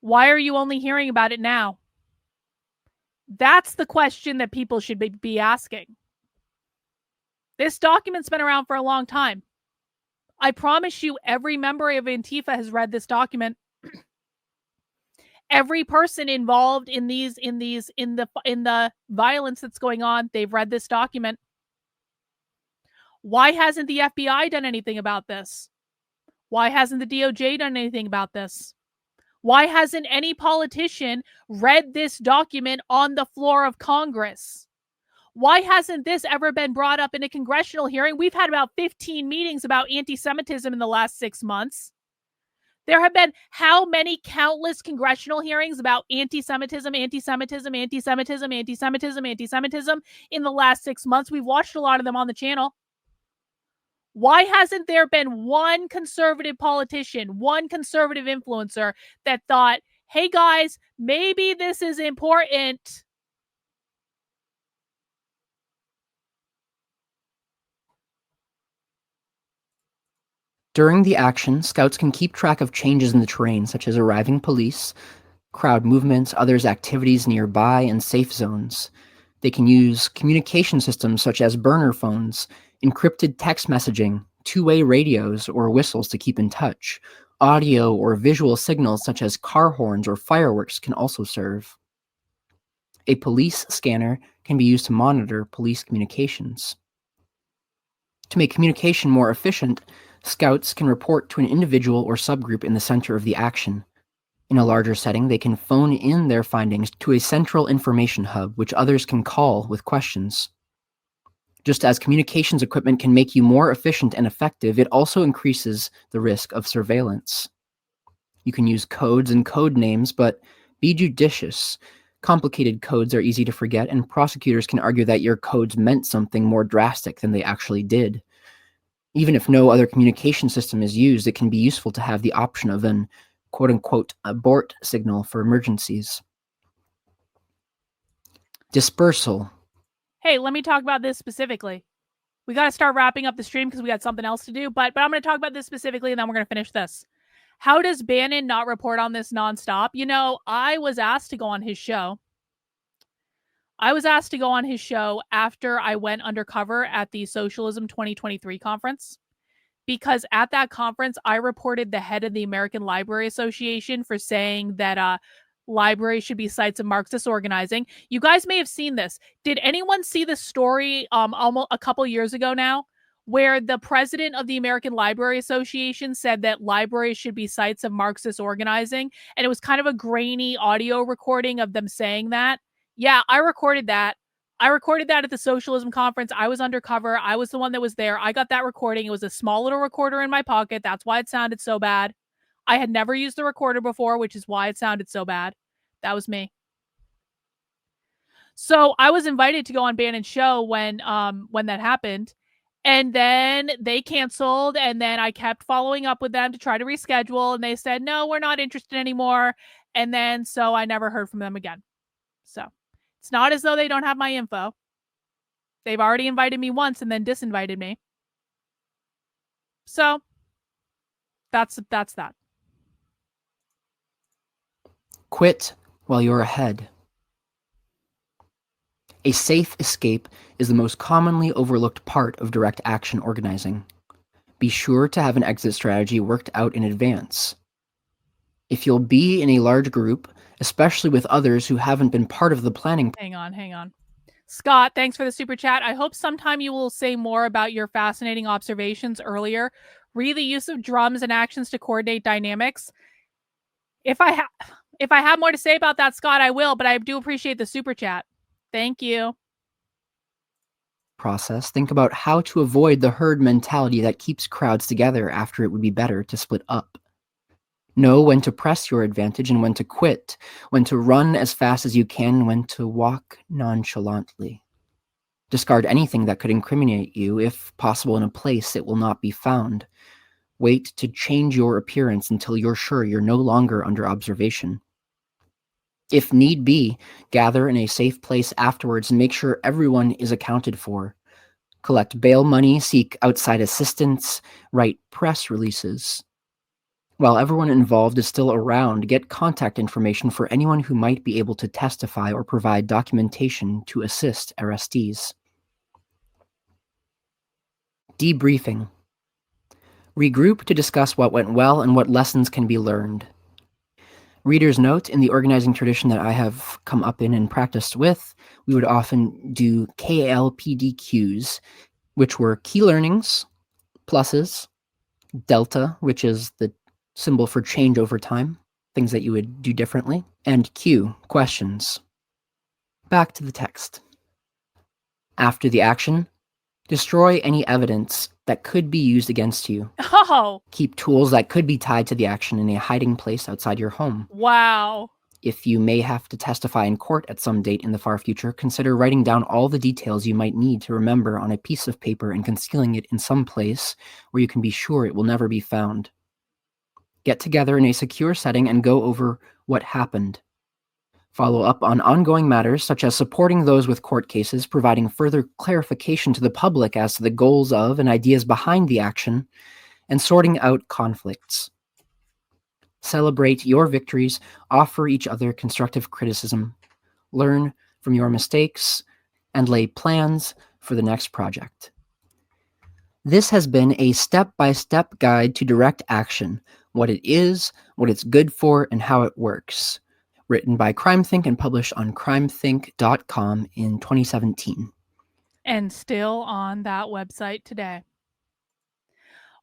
Why are you only hearing about it now? That's the question that people should be asking. This document's been around for a long time. I promise you, every member of Antifa has read this document. Every person involved in the violence that's going on, they've read this document. Why hasn't the FBI done anything about this? Why hasn't the DOJ done anything about this? Why hasn't any politician read this document on the floor of Congress? Why hasn't this ever been brought up in a congressional hearing? We've had about 15 meetings about anti-Semitism in the last 6 months. There have been how many countless congressional hearings about anti-Semitism, anti-Semitism, anti-Semitism, anti-Semitism, anti-Semitism in the last 6 months? We've watched a lot of them on the channel. Why hasn't there been one conservative politician, one conservative influencer that thought, hey guys, maybe this is important? During the action, scouts can keep track of changes in the terrain, such as arriving police, crowd movements, others' activities nearby, and safe zones. They can use communication systems such as burner phones, encrypted text messaging, two-way radios, or whistles to keep in touch. Audio or visual signals such as car horns or fireworks can also serve. A police scanner can be used to monitor police communications. To make communication more efficient, scouts can report to an individual or subgroup in the center of the action. In a larger setting, they can phone in their findings to a central information hub, which others can call with questions. Just as communications equipment can make you more efficient and effective, it also increases the risk of surveillance. You can use codes and code names, but be judicious. Complicated codes are easy to forget, and prosecutors can argue that your codes meant something more drastic than they actually did. Even if no other communication system is used, it can be useful to have the option of an quote-unquote abort signal for emergencies. Dispersal. Hey, let me talk about this specifically. We got to start wrapping up the stream because we got something else to do, but I'm going to talk about this specifically and then we're going to finish this. How does Bannon not report on this nonstop? You know, I was asked to go on his show. After I went undercover at the Socialism 2023 conference, because at that conference, I reported the head of the American Library Association for saying that libraries should be sites of Marxist organizing. You guys may have seen this. Did anyone see the story almost a couple years ago now, where the president of the American Library Association said that libraries should be sites of Marxist organizing? And it was kind of a grainy audio recording of them saying that. Yeah, I recorded that. At the Socialism conference. I was undercover. I was the one that was there. I got that recording. It was a small little recorder in my pocket. That's why it sounded so bad. I had never used the recorder before, which is why it sounded so bad. That was me. So I was invited to go on Bannon's show when that happened. And then they canceled, and then I kept following up with them to try to reschedule, and they said, no, we're not interested anymore. And then so I never heard from them again. So it's not as though they don't have my info. They've already invited me once and then disinvited me. So that's that. Quit while you're ahead. A safe escape is the most commonly overlooked part of direct action organizing. Be sure to have an exit strategy worked out in advance. If you'll be in a large group, especially with others who haven't been part of the planning. Hang on. Scott, thanks for the super chat. I hope sometime you will say more about your fascinating observations earlier. Read the use of drums and actions to coordinate dynamics. If I have more to say about that, Scott, I will, but I do appreciate the super chat. Thank you. Process, think about how to avoid the herd mentality that keeps crowds together after it would be better to split up. Know when to press your advantage and when to quit, when to run as fast as you can, and when to walk nonchalantly. Discard anything that could incriminate you, if possible in a place it will not be found. Wait to change your appearance until you're sure you're no longer under observation. If need be, gather in a safe place afterwards and make sure everyone is accounted for. Collect bail money, seek outside assistance, write press releases. While everyone involved is still around, get contact information for anyone who might be able to testify or provide documentation to assist arrestees. Debriefing. Regroup to discuss what went well and what lessons can be learned. Reader's note: in the organizing tradition that I have come up in and practiced with, we would often do KLPDQs, which were key learnings, pluses, delta, which is the symbol for change over time, things that you would do differently, and Q, questions. Back to the text. After the action, destroy any evidence that could be used against you. Oh, Keep tools that could be tied to the action in a hiding place outside your home. wow. If you may have to testify in court at some date in the far future, consider writing down all the details you might need to remember on a piece of paper and concealing it in some place where you can be sure it will never be found. Get together in a secure setting and go over what happened. Follow up on ongoing matters such as supporting those with court cases, providing further clarification to the public as to the goals of and ideas behind the action, and sorting out conflicts. Celebrate your victories, offer each other constructive criticism, learn from your mistakes, and lay plans for the next project. This has been a step-by-step guide to direct action, what it is, what it's good for, and how it works. Written by CrimeThink and published on crimethink.com in 2017. And still on that website today.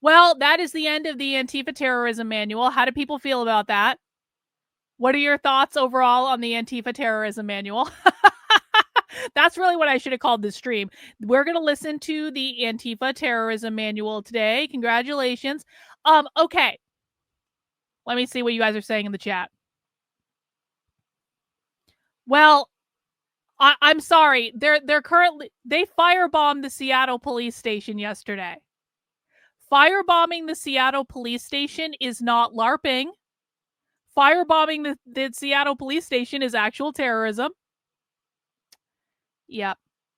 Well, that is the end of the Antifa Terrorism Manual. How do people feel about that? What are your thoughts overall on the Antifa Terrorism Manual? That's really what I should have called this stream. We're going to listen to the Antifa Terrorism Manual today. Congratulations. Okay. Let me see what you guys are saying in the chat. Well, I'm sorry. They're currently, they firebombed the Seattle police station yesterday. Firebombing the Seattle police station is not LARPing. Firebombing the Seattle police station is actual terrorism. Yep.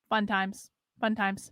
Fun times. Fun times.